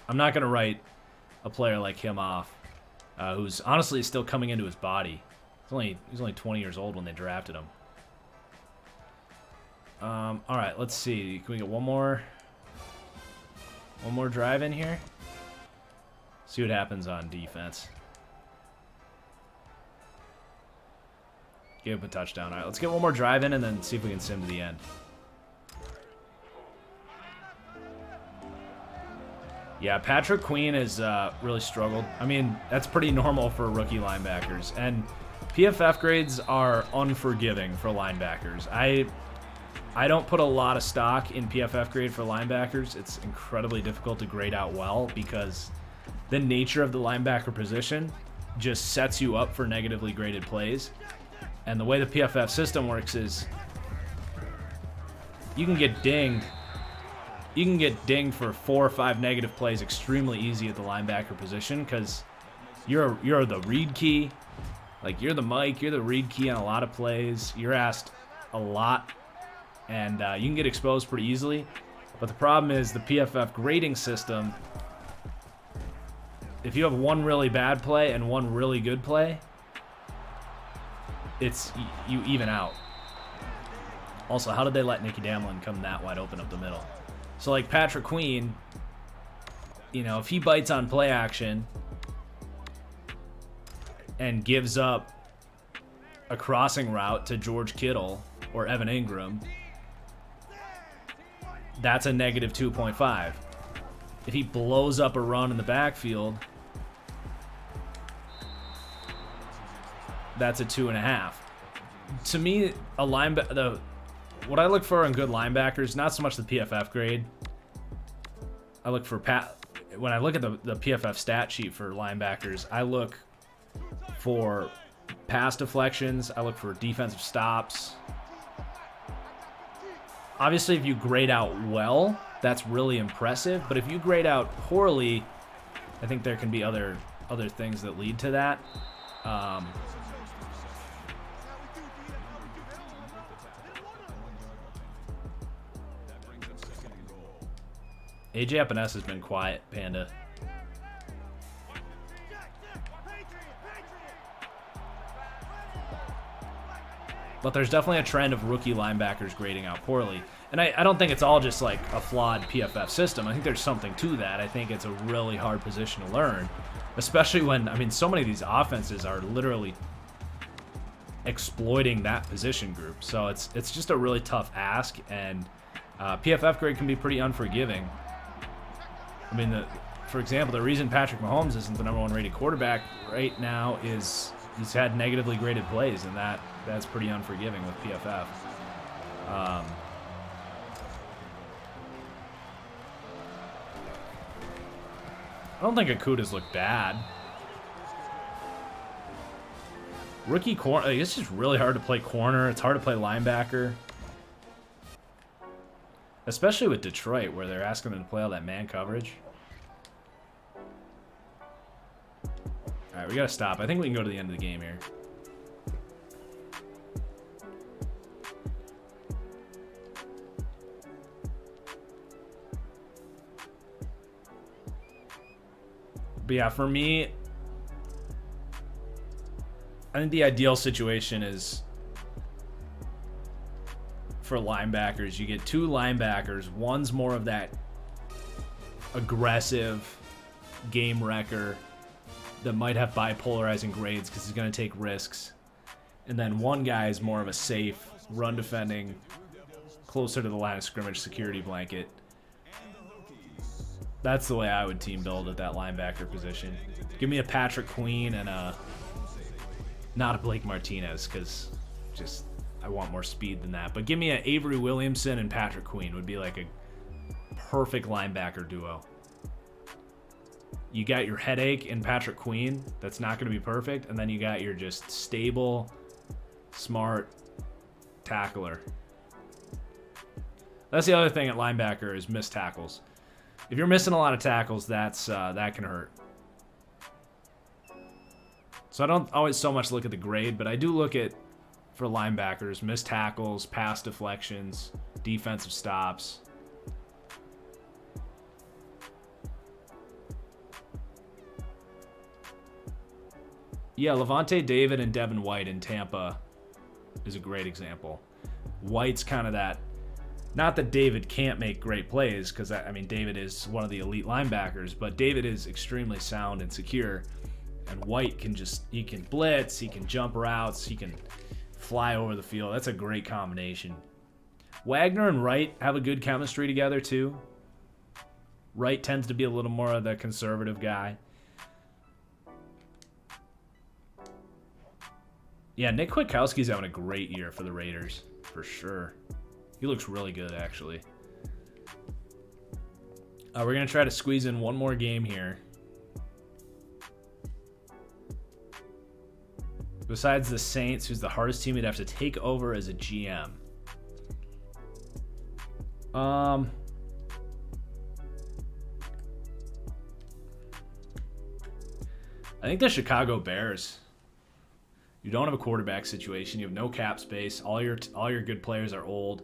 I'm not going to write a player like him off, who's honestly still coming into his body. He's only 20 years old when they drafted him. All right, let's see. Can we get one more drive in here? See what happens on defense. Give up a touchdown. All right, let's get one more drive in and then see if we can sim to the end. Yeah, Patrick Queen has really struggled. I mean, that's pretty normal for rookie linebackers. And PFF grades are unforgiving for linebackers. I don't put a lot of stock in PFF grade for linebackers. It's incredibly difficult to grade out well because the nature of the linebacker position just sets you up for negatively graded plays. And the way the PFF system works is you can get dinged. You can get dinged for 4 or 5 negative plays extremely easy at the linebacker position because you're the read key. Like, you're the mic, you're the read key on a lot of plays. You're asked a lot, and you can get exposed pretty easily. But the problem is the PFF grading system, if you have one really bad play and one really good play, you even out. Also, how did they let Nicky Damlin come that wide open up the middle? So, like, Patrick Queen, you know, if he bites on play action and gives up a crossing route to George Kittle or Evan Ingram, that's a negative 2.5. If he blows up a run in the backfield, that's a 2.5. To me, what I look for in good linebackers, not so much the PFF grade. I look for when I look at the PFF stat sheet for linebackers, I look for pass deflections. I look for defensive stops. Obviously, if you grade out well, that's really impressive. But if you grade out poorly, I think there can be other things that lead to that. AJ Epinesa has been quiet, Panda. But there's definitely a trend of rookie linebackers grading out poorly. And I don't think it's all just like a flawed PFF system. I think there's something to that. I think it's a really hard position to learn. Especially when, I mean, so many of these offenses are literally exploiting that position group. So it's just a really tough ask. And PFF grade can be pretty unforgiving. I mean, for example, the reason Patrick Mahomes isn't the #1 rated quarterback right now is he's had negatively graded plays, and that's pretty unforgiving with PFF. I don't think Akuta's looked bad. Rookie corner, it's just really hard to play corner. It's hard to play linebacker. Especially with Detroit, where they're asking them to play all that man coverage. All right, we got to stop. I think we can go to the end of the game here. But yeah, for me, I think the ideal situation is for linebackers. You get 2 linebackers. One's more of that aggressive game wrecker that might have bipolarizing grades because he's going to take risks. And then one guy is more of a safe, run defending, closer to the line of scrimmage security blanket. That's the way I would team build at that linebacker position. Give me a Patrick Queen and not a Blake Martinez, because just I want more speed than that. But give me an Avery Williamson and Patrick Queen would be like a perfect linebacker duo. You got your headache in Patrick Queen. That's not going to be perfect. And then you got your just stable, smart tackler. That's the other thing at linebacker is missed tackles. If you're missing a lot of tackles, that can hurt. So I don't always so much look at the grade, but I do look at, for linebackers, missed tackles, pass deflections, defensive stops. Yeah, Levante David and Devin White in Tampa is a great example. White's kind of that, not that David can't make great plays, because, I mean, David is one of the elite linebackers, but David is extremely sound and secure, and White can he can blitz, he can jump routes, he can fly over the field. That's a great combination. Wagner and Wright have a good chemistry together, too. Wright tends to be a little more of the conservative guy. Yeah, Nick Kwiatkowski's having a great year for the Raiders, for sure. He looks really good, actually. We're going to try to squeeze in one more game here. Besides the Saints, who's the hardest team you'd have to take over as a GM? I think the Chicago Bears. You don't have a quarterback situation. You have no cap space. All your good players are old.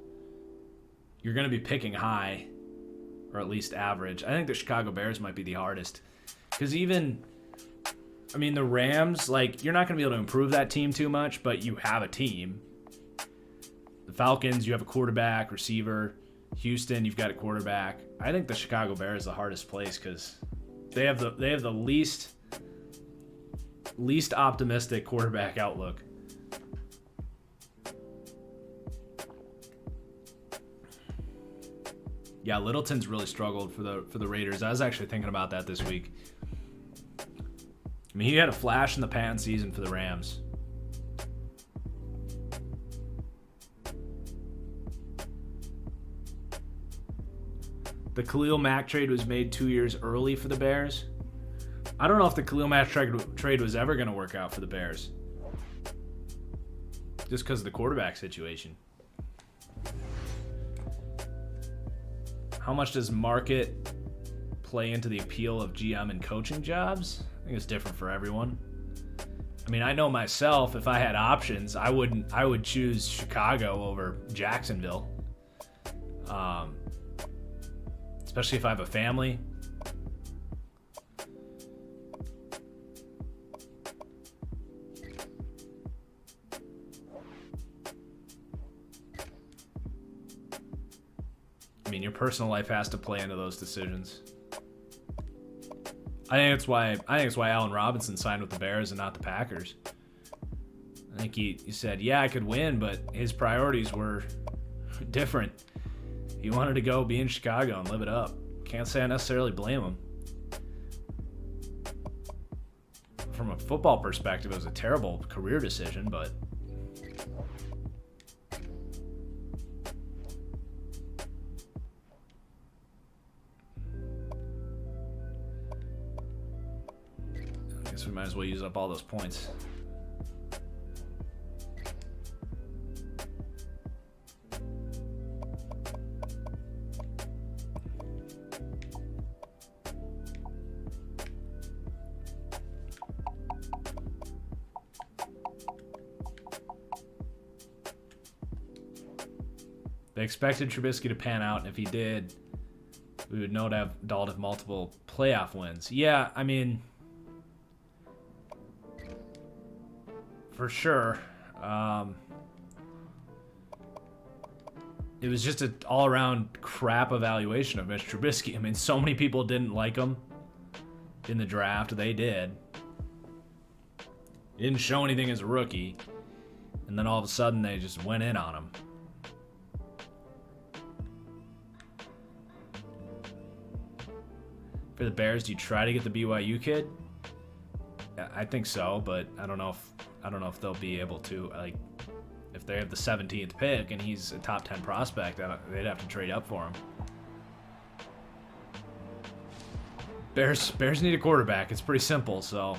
You're going to be picking high, or at least average. I think the Chicago Bears might be the hardest. Because even, I mean, the Rams, like, you're not going to be able to improve that team too much, but you have a team. The Falcons, you have a quarterback, receiver. Houston, you've got a quarterback. I think the Chicago Bears is the hardest place because they have the least optimistic quarterback outlook. Yeah, Littleton's really struggled for the Raiders. I was actually thinking about that this week. I mean, he had a flash in the pan season for the Rams. The Khalil Mack trade was made 2 years early for the Bears. I don't know if the Khalil Mack trade was ever going to work out for the Bears. Just because of the quarterback situation. How much does market play into the appeal of GM and coaching jobs? I think it's different for everyone. I mean, I know myself, if I had options, I would choose Chicago over Jacksonville. Especially if I have a family. I mean, your personal life has to play into those decisions. I think it's why Allen Robinson signed with the Bears and not the Packers. I think he said, yeah, I could win, but his priorities were different. He wanted to go be in Chicago and live it up. Can't say I necessarily blame him. From a football perspective, it was a terrible career decision, but I guess we might as well use up all those points. They expected Trubisky to pan out, and if he did, we would know to have Dalton have multiple playoff wins. Yeah, I mean, for sure. It was just an all-around crap evaluation of Mitch Trubisky. I mean, so many people didn't like him in the draft. They did. He didn't show anything as a rookie, and then all of a sudden they just went in on him. For the Bears, do you try to get the BYU kid? I think so, but I don't know if they'll be able to. Like, if they have the 17th pick and he's a top 10 prospect, they'd have to trade up for him. Bears need a quarterback. It's pretty simple, so.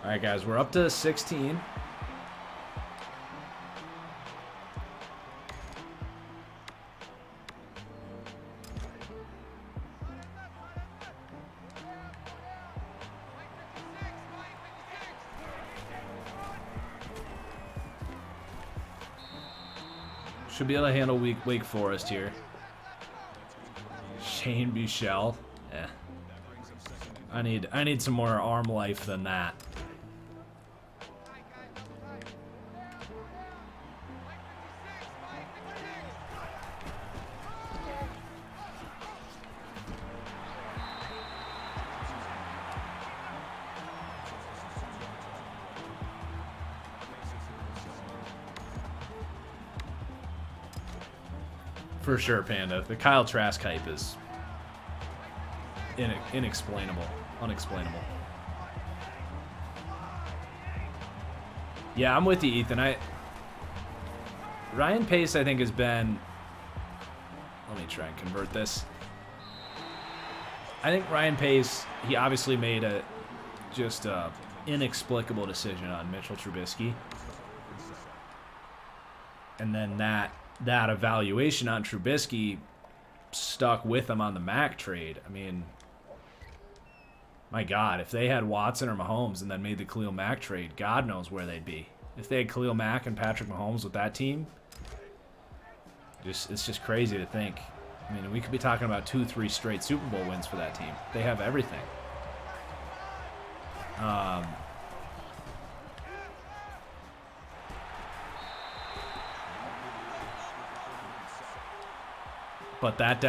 All right, guys, we're up to 16. Should be able to handle Wake Forest here. Shane Buechele. Yeah. I need some more arm life than that. For sure, Panda. The Kyle Trask hype is inexplainable. Unexplainable. Yeah, I'm with you, Ethan. Ryan Pace, I think, has been... Let me try and convert this. I think Ryan Pace, he obviously made a just inexplicable decision on Mitchell Trubisky. And then that evaluation on Trubisky stuck with him on the Mac trade. I mean, my God, if they had Watson or Mahomes and then made the Khalil Mack trade, God knows where they'd be. If they had Khalil Mack and Patrick Mahomes with that team, it's just crazy to think. I mean, we could be talking about 2-3 straight Super Bowl wins for that team. They have everything. But that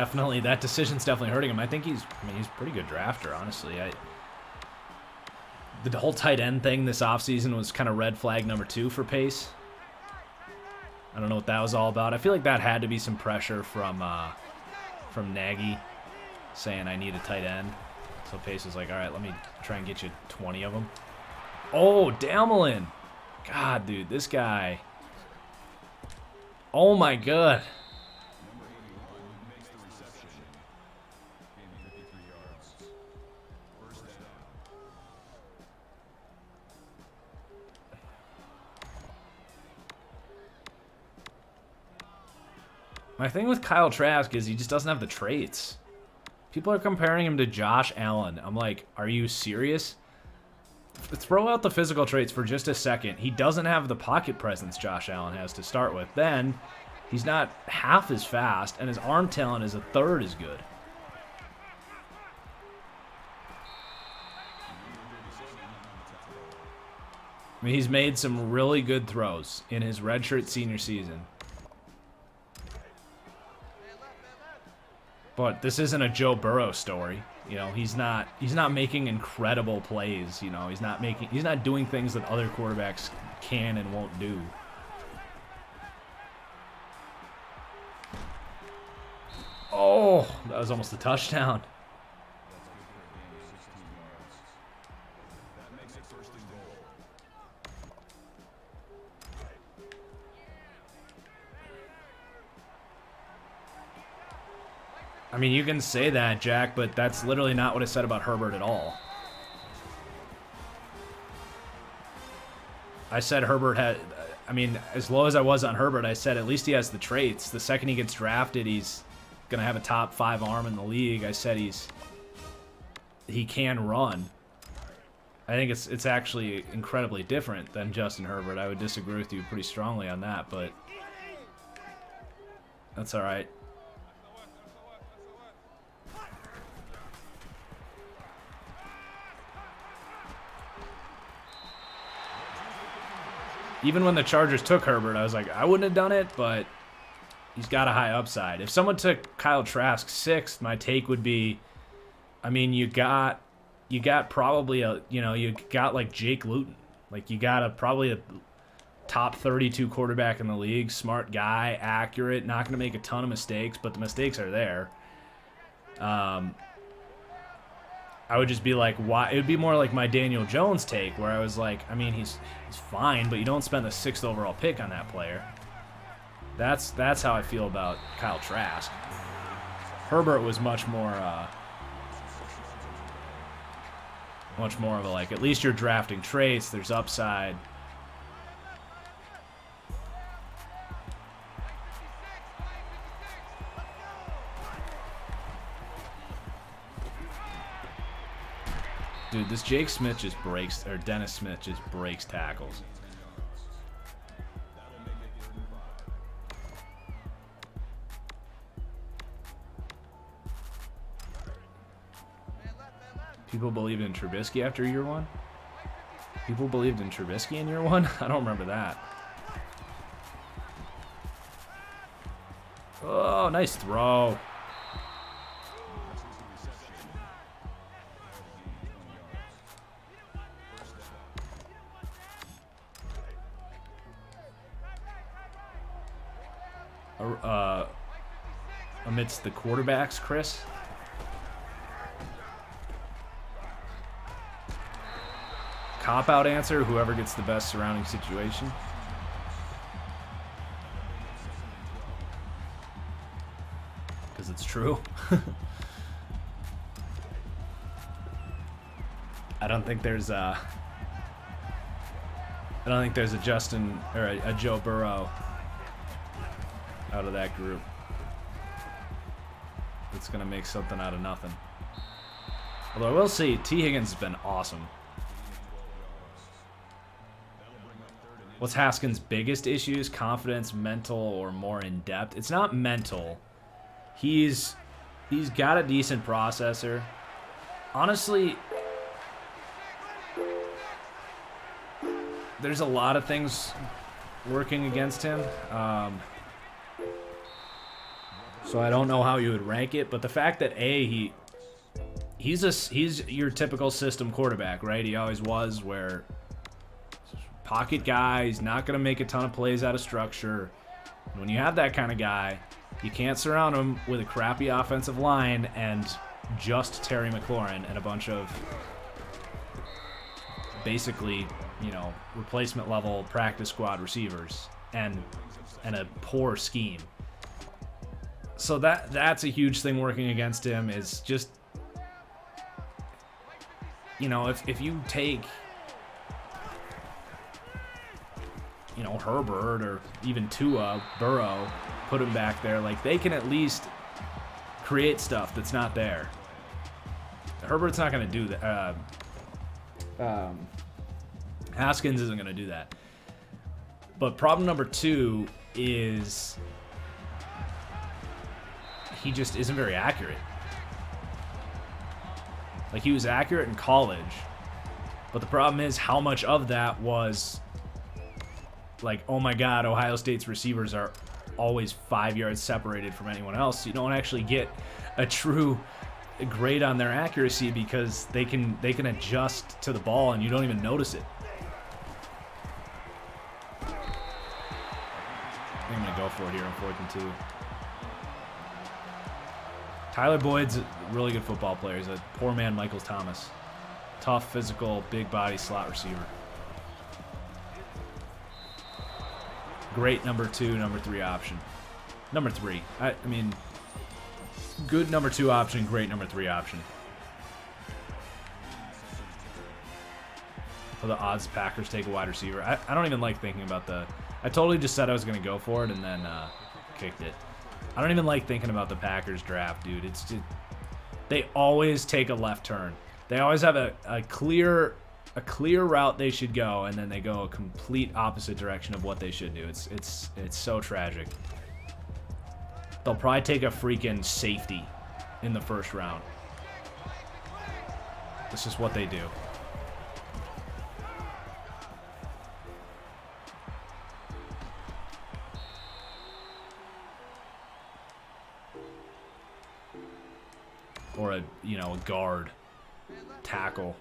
decision's definitely hurting him. I think he's a pretty good drafter, honestly. The whole tight end thing this offseason was kind of red flag number 2 for Pace. I don't know what that was all about. I feel like that had to be some pressure from Nagy saying, I need a tight end. So Pace was like, all right, let me try and get you 20 of them. Oh, Damelin. God, dude, this guy. Oh, my God. My thing with Kyle Trask is he just doesn't have the traits. People are comparing him to Josh Allen. I'm like, are you serious? Throw out the physical traits for just a second. He doesn't have the pocket presence Josh Allen has to start with. Then, he's not half as fast, and his arm talent is a third as good. I mean, he's made some really good throws in his redshirt senior season. But this isn't a Joe Burrow story. You know, he's not making incredible plays, you know. He's not doing things that other quarterbacks can and won't do. Oh, that was almost a touchdown. I mean, you can say that, Jack, but that's literally not what I said about Herbert at all. I said Herbert had... I mean, as low as I was on Herbert, I said at least he has the traits. The second he gets drafted, he's going to have a top 5 arm in the league. I said he can run. I think it's actually incredibly different than Justin Herbert. I would disagree with you pretty strongly on that, but that's all right. Even when the Chargers took Herbert, I was like, I wouldn't have done it, but he's got a high upside. If someone took Kyle Trask 6th, my take would be, I mean, you got probably you got like Jake Luton. Like you got probably a top 32 quarterback in the league, smart guy, accurate, not going to make a ton of mistakes, but the mistakes are there. I would just be like, why? It would be more like my Daniel Jones take, where I was like, I mean, he's fine, but you don't spend the 6th overall pick on that player. That's how I feel about Kyle Trask. Herbert was much more of a, like, at least you're drafting traits, there's upside. Dude, this Jake Smith just breaks, or Dennis Smith just breaks tackles. People believed in Trubisky after year 1? People believed in Trubisky in year 1? I don't remember that. Oh, nice throw. Amidst the quarterbacks, Chris. Cop-out answer, whoever gets the best surrounding situation. Because it's true. I don't think there's a Justin or a Joe Burrow out of that group that's gonna make something out of nothing. Although I will say T. Higgins has been awesome. What's Haskins' biggest issues? Confidence, mental, or more in depth? It's not mental. He's got a decent processor. Honestly, there's a lot of things working against him. So I don't know how you would rank it, but the fact that he's your typical system quarterback, right? He always was, where pocket guy, he's not going to make a ton of plays out of structure. When you have that kind of guy, you can't surround him with a crappy offensive line and just Terry McLaurin and a bunch of basically, replacement level practice squad receivers and a poor scheme. So that's a huge thing working against him, is just, if you take, Herbert or even Tua, Burrow, put him back there, like, they can at least create stuff that's not there. Herbert's not going to do that. Haskins isn't going to do that. But problem number 2 is he just isn't very accurate. Like, he was accurate in college, but the problem is how much of that was like, oh my God, Ohio State's receivers are always 5 yards separated from anyone else. You don't actually get a true grade on their accuracy because they can adjust to the ball and you don't even notice it. I think I'm gonna go for it here on 4th and 2. Tyler Boyd's a really good football player. He's a poor man Michael Thomas. Tough, physical, big body slot receiver. Great number 2, number 3 option. Number 3. I mean, good number 2 option, great number 3 option. For the odds, Packers take a wide receiver. I don't even like thinking about I totally just said I was going to go for it and then kicked it. I don't even like thinking about the Packers draft, dude. It's just, they always take a left turn. They always have a clear route they should go, and then they go a complete opposite direction of what they should do. It's so tragic. They'll probably take a freaking safety in the first round. This is what they do. or a guard, tackle,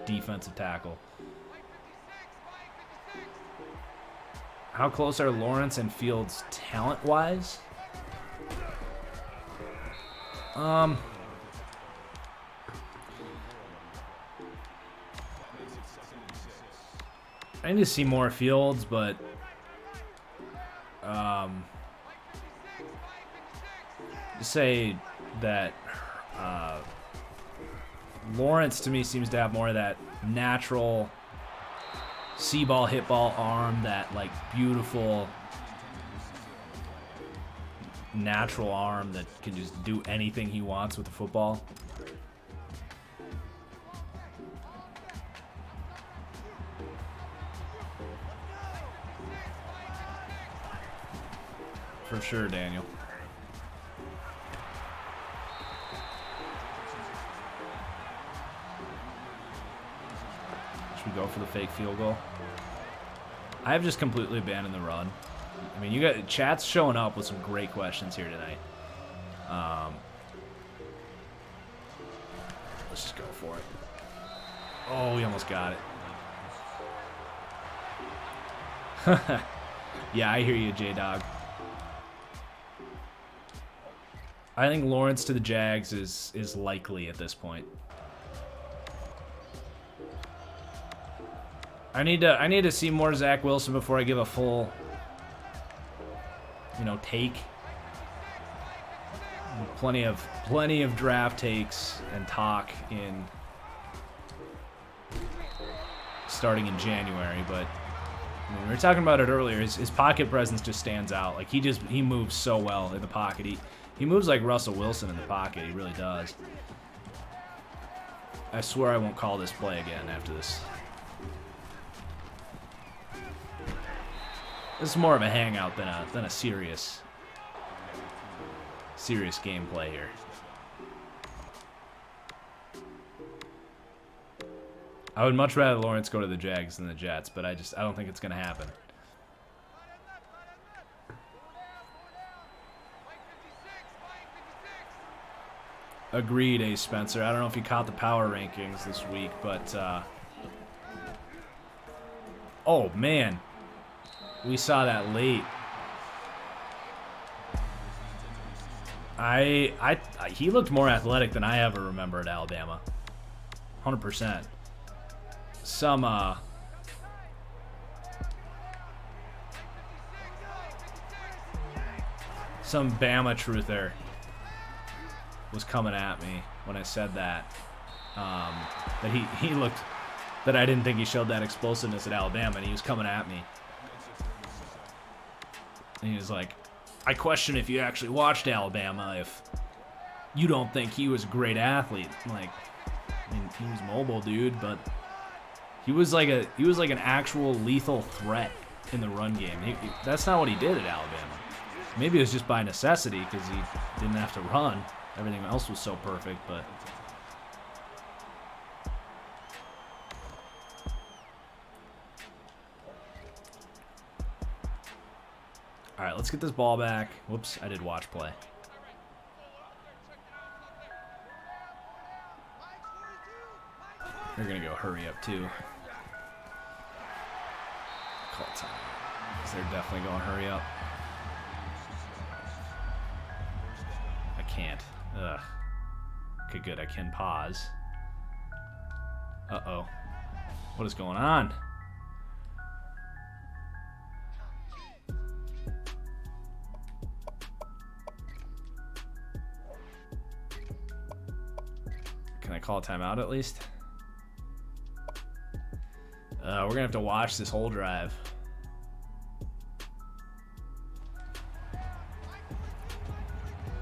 defensive tackle. How close are Lawrence and Fields talent-wise? I need to see more Fields, but just say that Lawrence to me seems to have more of that natural see ball, hit ball arm, that like beautiful natural arm that can just do anything he wants with the football. For sure, Daniel. Should we go for the fake field goal? I have just completely abandoned the run. I mean, you got chat's showing up with some great questions here tonight. Let's just go for it. Oh, we almost got it. Yeah, I hear you, J-Dog. I think Lawrence to the Jags is likely at this point. I need to see more Zach Wilson before I give a full, take. Plenty of draft takes and talk in starting in January, but we were talking about it earlier. His pocket presence just stands out. Like he moves so well in the pocket. He moves like Russell Wilson in the pocket. He really does. I swear I won't call this play again after this. This is more of a hangout than a serious gameplay here. I would much rather Lawrence go to the Jags than the Jets, but I don't think it's going to happen. Agreed, Ace Spencer. I don't know if you caught the power rankings this week, but oh man, we saw that late. He looked more athletic than I ever remember at Alabama. 100%. Some Bama truther was coming at me when I said that. That he looked, that I didn't think he showed that explosiveness at Alabama, and he was coming at me. And he was like, I question if you actually watched Alabama if you don't think he was a great athlete. I'm like, I mean, he was mobile, dude, but he was like an actual lethal threat in the run game. That's not what he did at Alabama. Maybe it was just by necessity because he didn't have to run. Everything else was so perfect, but all right, let's get this ball back. Whoops, I did watch play. They're gonna go hurry up too. Call time. Because they're definitely going hurry up. I can't. Ugh. Okay, good. I can pause. Uh-oh. What is going on? Can I call a timeout at least? We're gonna have to watch this whole drive.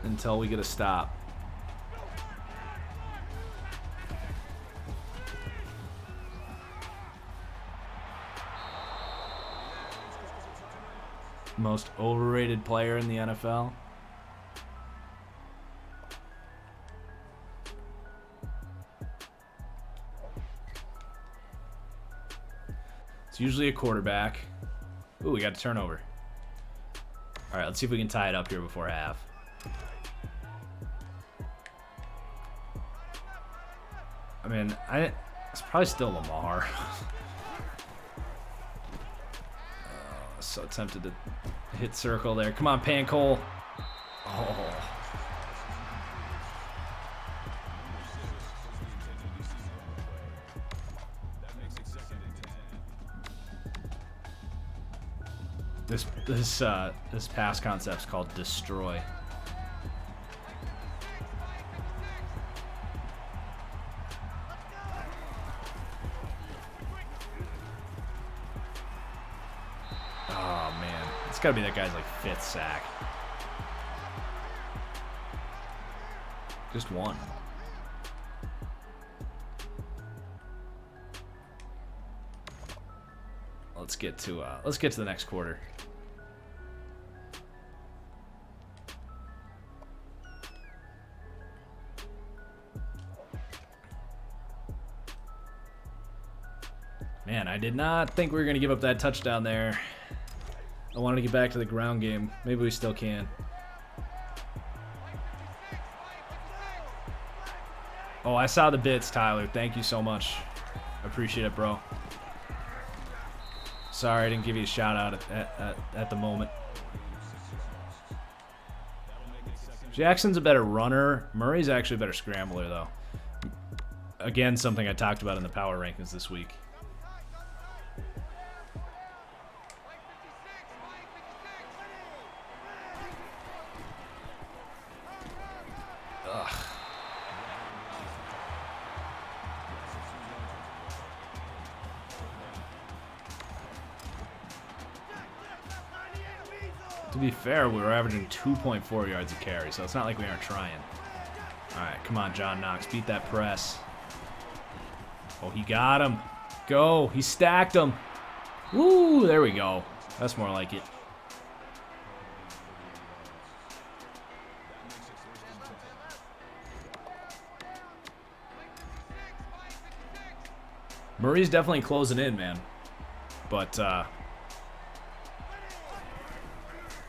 Until we get a stop. Most overrated player in the NFL? It's usually a quarterback. Ooh, we got a turnover. All right, let's see if we can tie it up here before half. I mean, it's probably still Lamar. So tempted to hit circle there. Come on, Pan Cole. Oh. This pass concept's called destroy. Oh man, it's gotta be that guy's like 5th sack. Just one. Let's get to the next quarter. Man, I did not think we were going to give up that touchdown there. I wanted to get back to the ground game. Maybe we still can. Oh, I saw the bits, Tyler. Thank you so much. Appreciate it, bro. Sorry I didn't give you a shout out at the moment. Jackson's a better runner. Murray's actually a better scrambler, though. Again, something I talked about in the power rankings this week. Ugh. To be fair, we were averaging 2.4 yards a carry, so it's not like we aren't trying. All right, come on, John Knox. Beat that press. Oh, he got him. Go. He stacked him. Woo, there we go. That's more like it. Murray's definitely closing in, man. But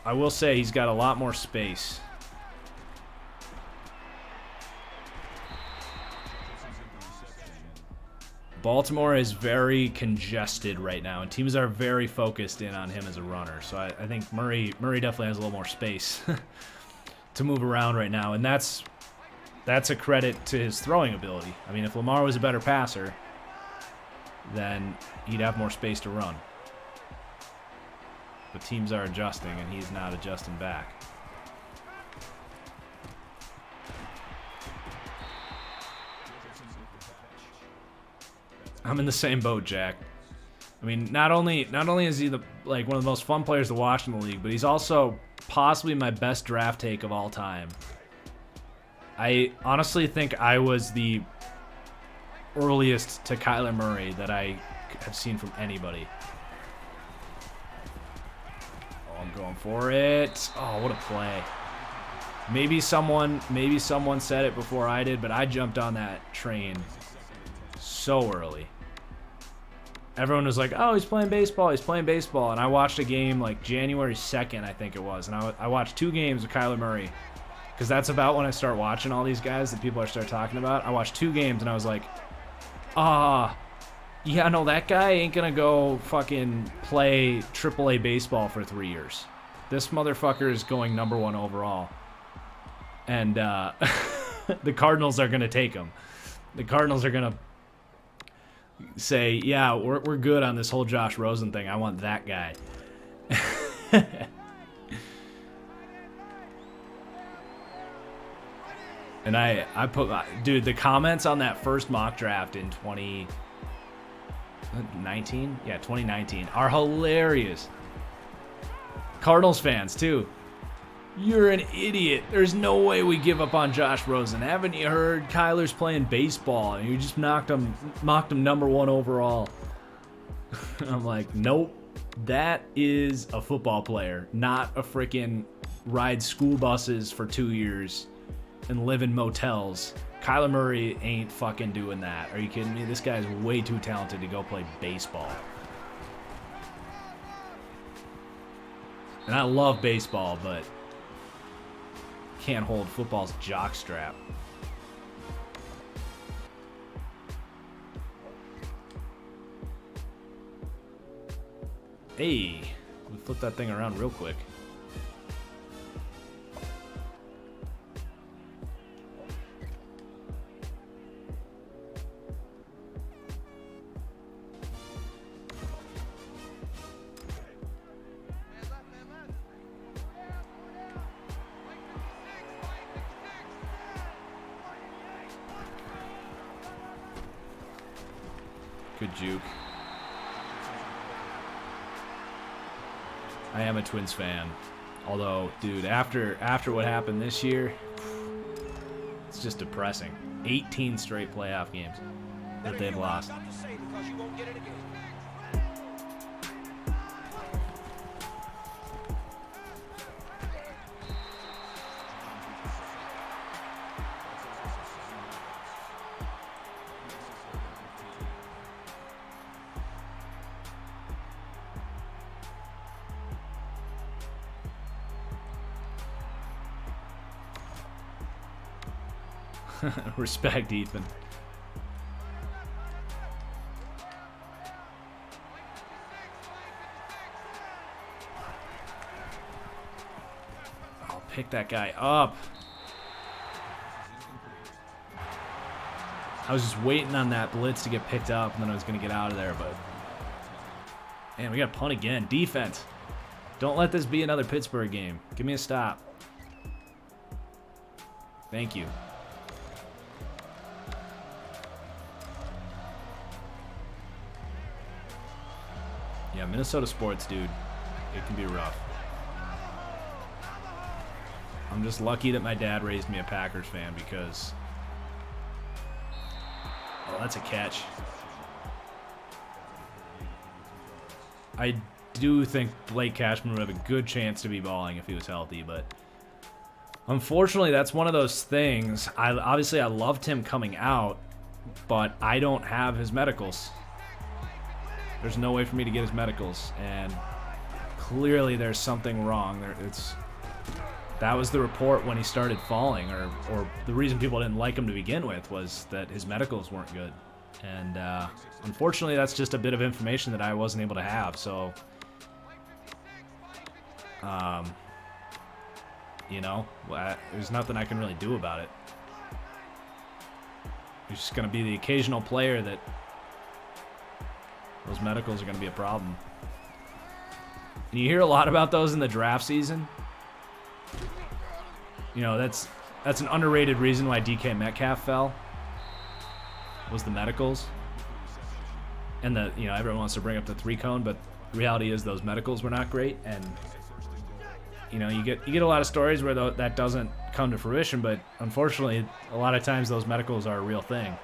I will say he's got a lot more space. Baltimore is very congested right now, and teams are very focused in on him as a runner. So I think Murray definitely has a little more space to move around right now, and that's a credit to his throwing ability. I mean, if Lamar was a better passer, then he'd have more space to run. But teams are adjusting, and he's not adjusting back. I'm in the same boat, Jack. I mean, not only is he one of the most fun players to watch in the league, but he's also possibly my best draft take of all time. I honestly think I was the earliest to Kyler Murray that I have seen from anybody. Oh, I'm going for it. Oh, what a play. Maybe someone said it before I did, but I jumped on that train so early. Everyone was like, oh, he's playing baseball, and I watched a game like January 2nd, I think it was, and I watched 2 games with Kyler Murray, because that's about when I start watching all these guys that people start talking about. I watched 2 games, and I was like, yeah, no, that guy ain't gonna go fucking play AAA baseball for 3 years. This motherfucker is going #1 overall. And the Cardinals are gonna take him. The Cardinals are gonna say, yeah, we're good on this whole Josh Rosen thing. I want that guy. And I put, dude, the comments on that first mock draft in 2019? Yeah, 2019 are hilarious. Cardinals fans, too. You're an idiot. There's no way we give up on Josh Rosen. Haven't you heard? Kyler's playing baseball, and you just mocked him #1 overall. I'm like, nope. That is a football player, not a freaking ride school buses for 2 years and live in motels. Kyler Murray ain't fucking doing that. Are you kidding me? This guy's way too talented to go play baseball. And I love baseball, but can't hold football's jockstrap. Hey, we flipped that thing around real quick. Good juke. I am a Twins fan. Although, dude, after what happened this year, it's just depressing. 18 straight playoff games that they've lost. Respect, Ethan. I'll pick that guy up. I was just waiting on that blitz to get picked up, and then I was going to get out of there, but... Man, we got to punt again. Defense. Don't let this be another Pittsburgh game. Give me a stop. Thank you. Yeah, Minnesota sports, dude. It can be rough. I'm just lucky that my dad raised me a Packers fan because... Oh, that's a catch. I do think Blake Cashman would have a good chance to be balling if he was healthy, but... Unfortunately, that's one of those things. Obviously, I loved him coming out, but I don't have his medicals. There's no way for me to get his medicals, and clearly there's something wrong. That was the report when he started falling, or the reason people didn't like him to begin with was that his medicals weren't good. And unfortunately, that's just a bit of information that I wasn't able to have. So, you know, there's nothing I can really do about it. He's just going to be the occasional player that those medicals are going to be a problem. And you hear a lot about those in the draft season. You know, that's an underrated reason why DK Metcalf fell, was the medicals. And everyone wants to bring up the 3-cone, but the reality is those medicals were not great. And you know, you get a lot of stories where that doesn't come to fruition, but unfortunately, a lot of times those medicals are a real thing.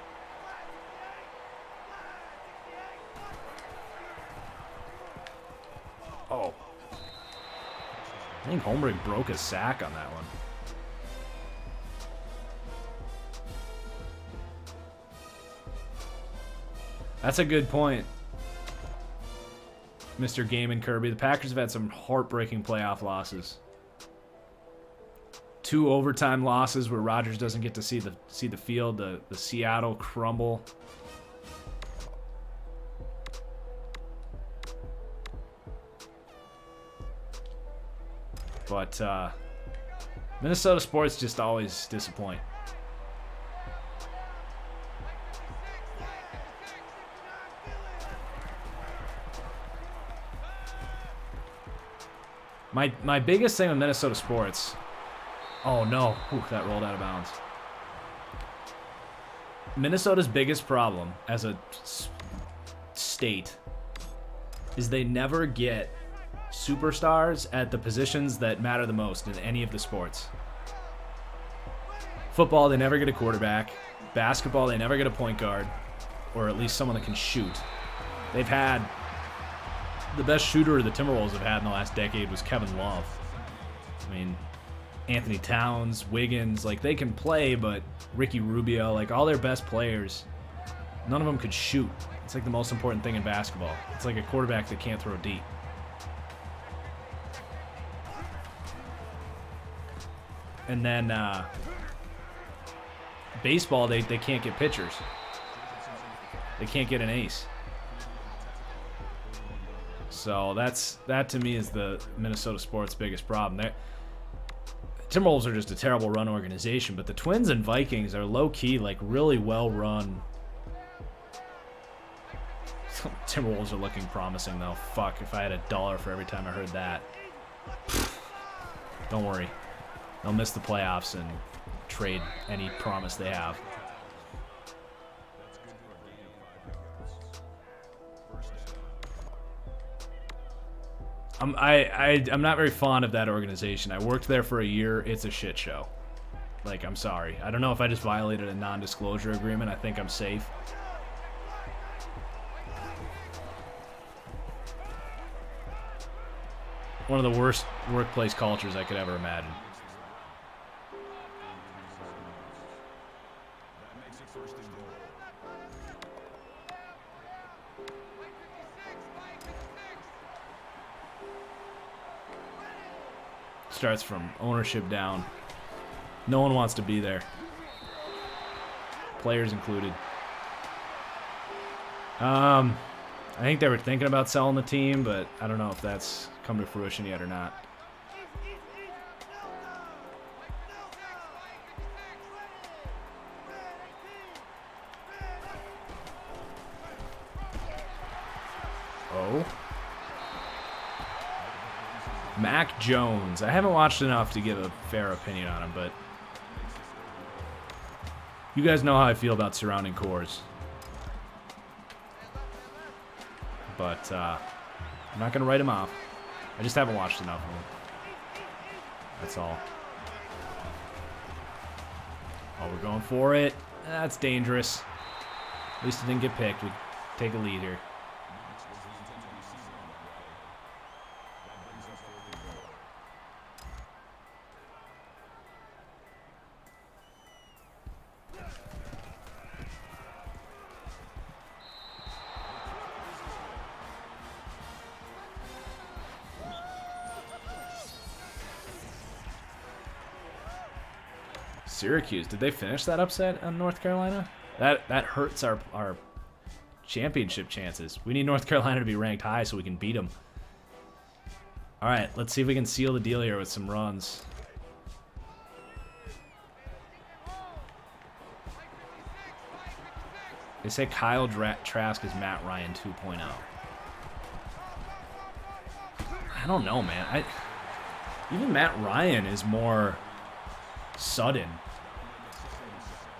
Oh. I think Holmberg broke a sack on that one. That's a good point, Mr. Game and Kirby. The Packers have had some heartbreaking playoff losses. 2 overtime losses where Rodgers doesn't get to see the field. The Seattle crumble. But Minnesota sports just always disappoint. My biggest thing with Minnesota sports... Oh, no. Ooh, that rolled out of bounds. Minnesota's biggest problem as a state is they never get superstars at the positions that matter the most in any of the sports. Football, they never get a quarterback. Basketball, they never get a point guard, or at least someone that can shoot. They've had... The best shooter the Timberwolves have had in the last decade was Kevin Love. I mean, Anthony Towns, Wiggins, like, they can play, but Ricky Rubio, like, all their best players, none of them could shoot. It's like the most important thing in basketball. It's like a quarterback that can't throw deep. And then baseball, they can't get pitchers. They can't get an ace. So that to me is the Minnesota sports' biggest problem. Timberwolves are just a terrible run organization, but the Twins and Vikings are low-key, like, really well-run. Timberwolves are looking promising, though. Fuck, if I had $1 for every time I heard that. Don't worry. They'll miss the playoffs and trade any promise they have. I'm not very fond of that organization. I worked there for a year. It's a shit show. Like, I'm sorry. I don't know if I just violated a non-disclosure agreement. I think I'm safe. One of the worst workplace cultures I could ever imagine. Starts from ownership down. No one wants to be there. Players included. I think they were thinking about selling the team, but I don't know if that's come to fruition yet or not. Oh. Mac Jones. I haven't watched enough to give a fair opinion on him, but you guys know how I feel about surrounding cores. But I'm not going to write him off. I just haven't watched enough of him. That's all. Oh, we're going for it. That's dangerous. At least it didn't get picked. We take a lead here. Syracuse, did they finish that upset on North Carolina? That hurts our championship chances. We need North Carolina to be ranked high so we can beat them. All right, let's see if we can seal the deal here with some runs. They say Kyle Trask is Matt Ryan 2.0. I don't know, man. Even Matt Ryan is more sudden.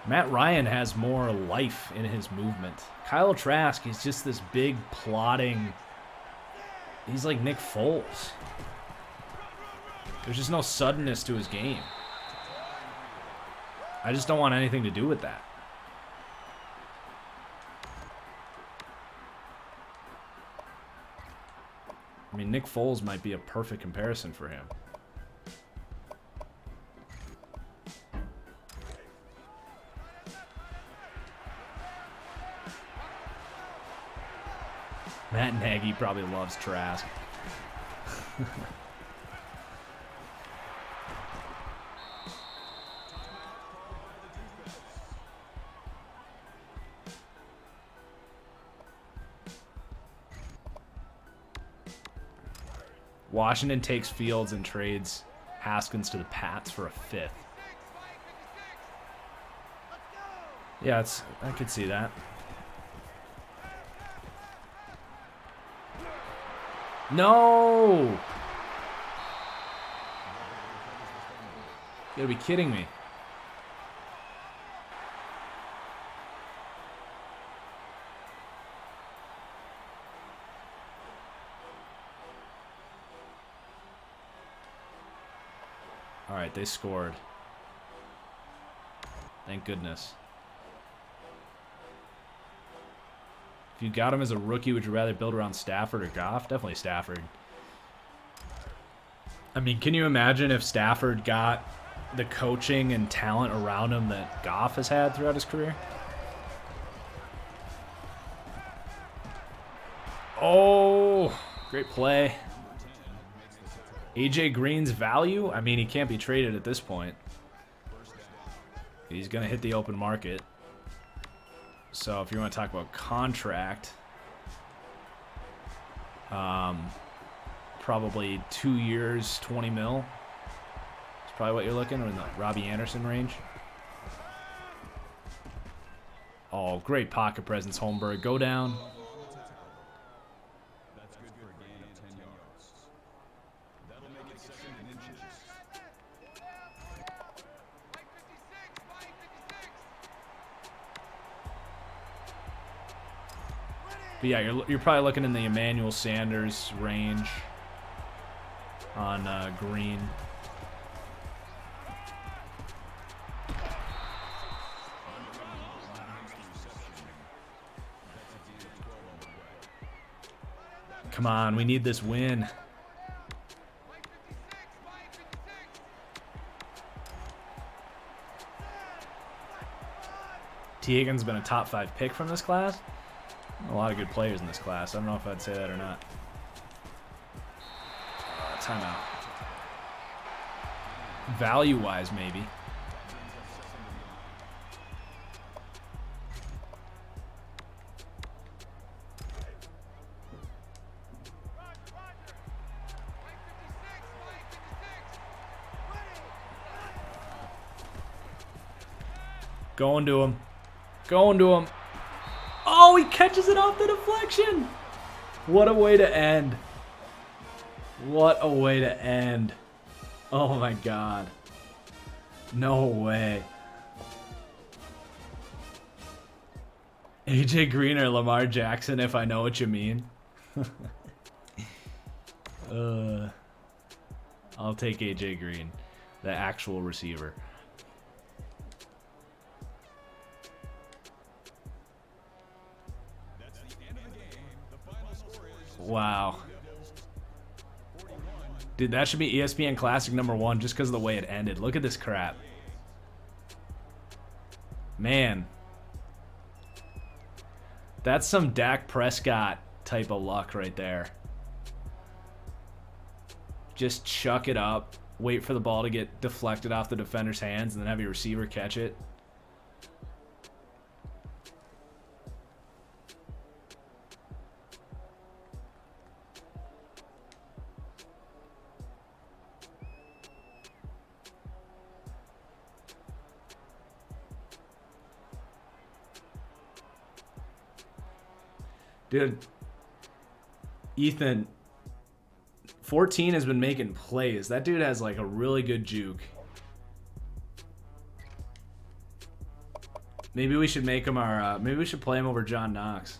Matt Ryan has more life in his movement. Kyle Trask is just this big, plodding... He's like Nick Foles. There's just no suddenness to his game. I just don't want anything to do with that. I mean, Nick Foles might be a perfect comparison for him. Matt Nagy probably loves Trask. Washington takes Fields and trades Haskins to the Pats for a 5th. Yeah, I could see that. No! You gotta be kidding me. All right, they scored. Thank goodness. If you got him as a rookie, would you rather build around Stafford or Goff? Definitely Stafford. I mean, can you imagine if Stafford got the coaching and talent around him that Goff has had throughout his career? Oh, great play. AJ Green's value? I mean, he can't be traded at this point. He's going to hit the open market. So if you want to talk about contract, Probably 2 years, 20 mil. That's probably what you're looking, or in the Robbie Anderson range. Oh, great pocket presence, Holmberg. Go down. But yeah, you're probably looking in the Emmanuel Sanders range on green. Come on, we need this win. T. Higgins has been a top 5 pick from this class. A lot of good players in this class. I don't know if I'd say that or not. Timeout. Value-wise, maybe. Going to him. Going to him. Oh, he catches it off the deflection. What a way to end. What a way to end. Oh my God. No way. AJ Green or Lamar Jackson, if I know what you mean. I'll take AJ Green, the actual receiver. Wow. Dude, that should be ESPN Classic #1 just because of the way it ended. Look at this crap. Man. That's some Dak Prescott type of luck right there. Just chuck it up, wait for the ball to get deflected off the defender's hands, and then have your receiver catch it. Dude, Ethan, 14 has been making plays. That dude has like a really good juke. Maybe we should make him our, maybe we should play him over John Knox.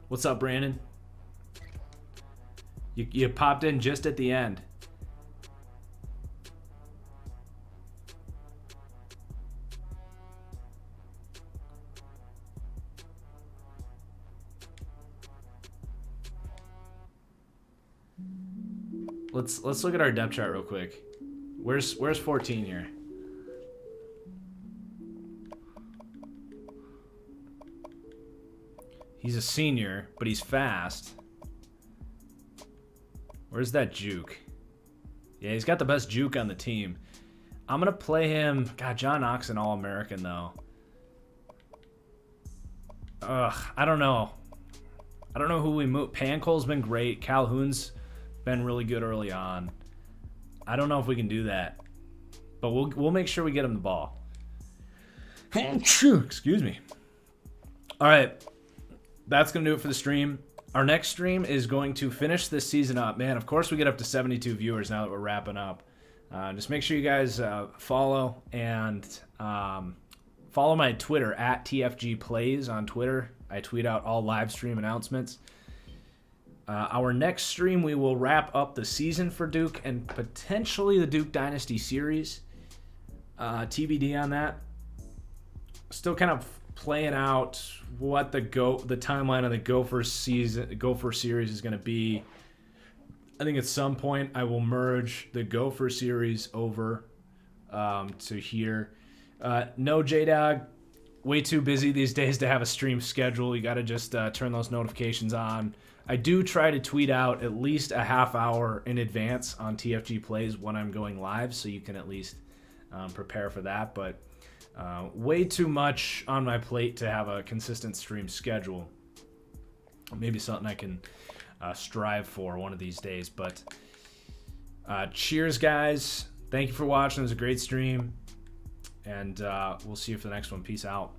What's up, Brandon? You popped in just at the end. Let's look at our depth chart real quick. Where's 14 here? He's a senior, but he's fast. Where's that juke? Yeah, he's got the best juke on the team. I'm gonna play him. God, John Knox an All-American though. Ugh, I don't know. I don't know who we move. Pancole's been great. Calhoun's been really good early on. I don't know if we can do that, but we'll make sure we get him the ball. Excuse me. All right, that's gonna do it for the stream. Our next stream is going to finish this season up. Man, of course we get up to 72 viewers now that we're wrapping up. Just make sure you guys follow and follow my Twitter at TFG Plays on Twitter. I tweet out all live stream announcements. Our next stream, we will wrap up the season for Duke and potentially the Duke Dynasty series. TBD on that. Still kind of playing out what the timeline of the Gopher series is going to be. I think at some point I will merge the Gopher series over to here. No, J-Dog, way too busy these days to have a stream schedule. You got to just turn those notifications on. I do try to tweet out at least a half hour in advance on TFG Plays when I'm going live, so you can at least prepare for that. But way too much on my plate to have a consistent stream schedule. Maybe something I can strive for one of these days. But cheers, guys. Thank you for watching. It was a great stream. And we'll see you for the next one. Peace out.